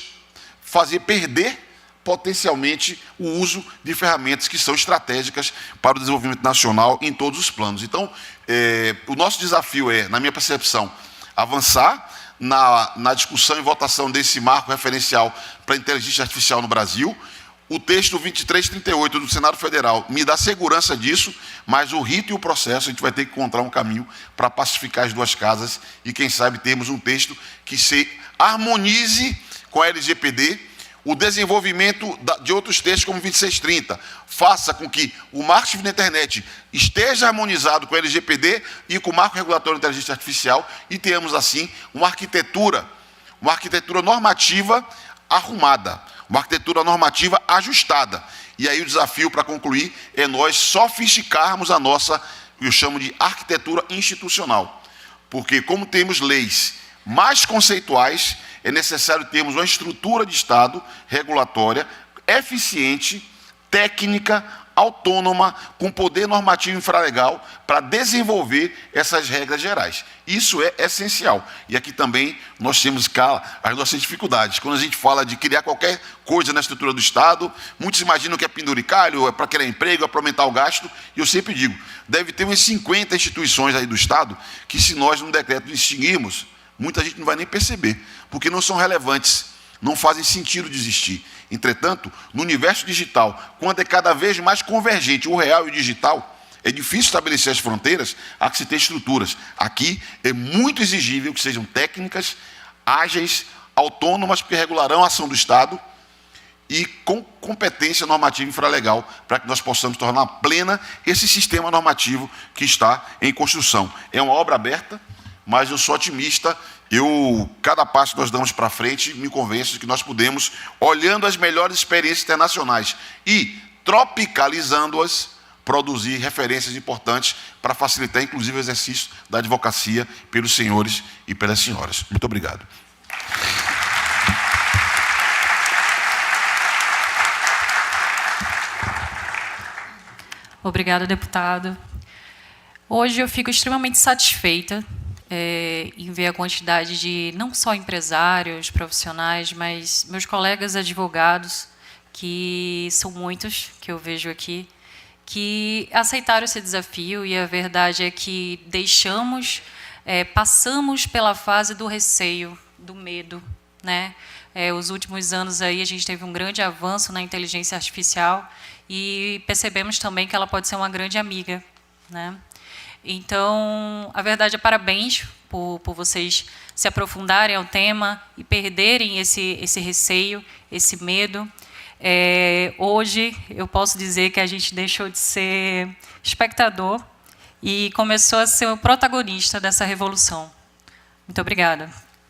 fazer perder potencialmente o uso de ferramentas que são estratégicas para o desenvolvimento nacional em todos os planos. Então, o nosso desafio é, na minha percepção, avançar na discussão e votação desse marco referencial para a inteligência artificial no Brasil, O texto 2338 do Senado Federal me dá segurança disso, mas o rito e o processo, a gente vai ter que encontrar um caminho para pacificar as duas casas e, quem sabe, termos um texto que se harmonize com a LGPD, o desenvolvimento de outros textos como 2630, faça com que o marketing na internet esteja harmonizado com a LGPD e com o marco regulatório de inteligência artificial e tenhamos, assim, uma arquitetura normativa arrumada, uma arquitetura normativa ajustada. E aí o desafio, para concluir, é nós sofisticarmos a nossa, eu chamo de arquitetura institucional. Porque como temos leis mais conceituais, é necessário termos uma estrutura de Estado regulatória, eficiente, técnica, autônoma, com poder normativo infralegal, para desenvolver essas regras gerais. Isso é essencial. E aqui também nós temos as nossas dificuldades. Quando a gente fala de criar qualquer coisa na estrutura do Estado, muitos imaginam que é penduricalho, é para criar emprego, é para aumentar o gasto. E eu sempre digo, deve ter umas 50 instituições aí do Estado que, se nós, num decreto, extinguirmos, muita gente não vai nem perceber, porque não são relevantes, não fazem sentido de existir. Entretanto, no universo digital, quando é cada vez mais convergente o real e o digital, é difícil estabelecer as fronteiras, há que se ter estruturas. Aqui é muito exigível que sejam técnicas, ágeis, autônomas, porque regularão a ação do Estado e com competência normativa infralegal, para que nós possamos tornar plena esse sistema normativo que está em construção. É uma obra aberta, mas eu sou otimista. Cada passo que nós damos para frente, me convenço de que nós podemos, olhando as melhores experiências internacionais e tropicalizando-as, produzir referências importantes para facilitar, inclusive, o exercício da advocacia pelos senhores e pelas senhoras. Muito obrigado. Obrigada, deputado. Hoje eu fico extremamente satisfeita em ver a quantidade de, não só empresários, profissionais, mas meus colegas advogados, que são muitos, que eu vejo aqui, que aceitaram esse desafio, e a verdade é que passamos pela fase do receio, do medo, né? Os últimos anos aí a gente teve um grande avanço na inteligência artificial e percebemos também que ela pode ser uma grande amiga, né? Então, a verdade é parabéns por vocês se aprofundarem ao tema e perderem esse receio, esse medo. Hoje, eu posso dizer que a gente deixou de ser espectador e começou a ser o protagonista dessa revolução. Muito obrigada.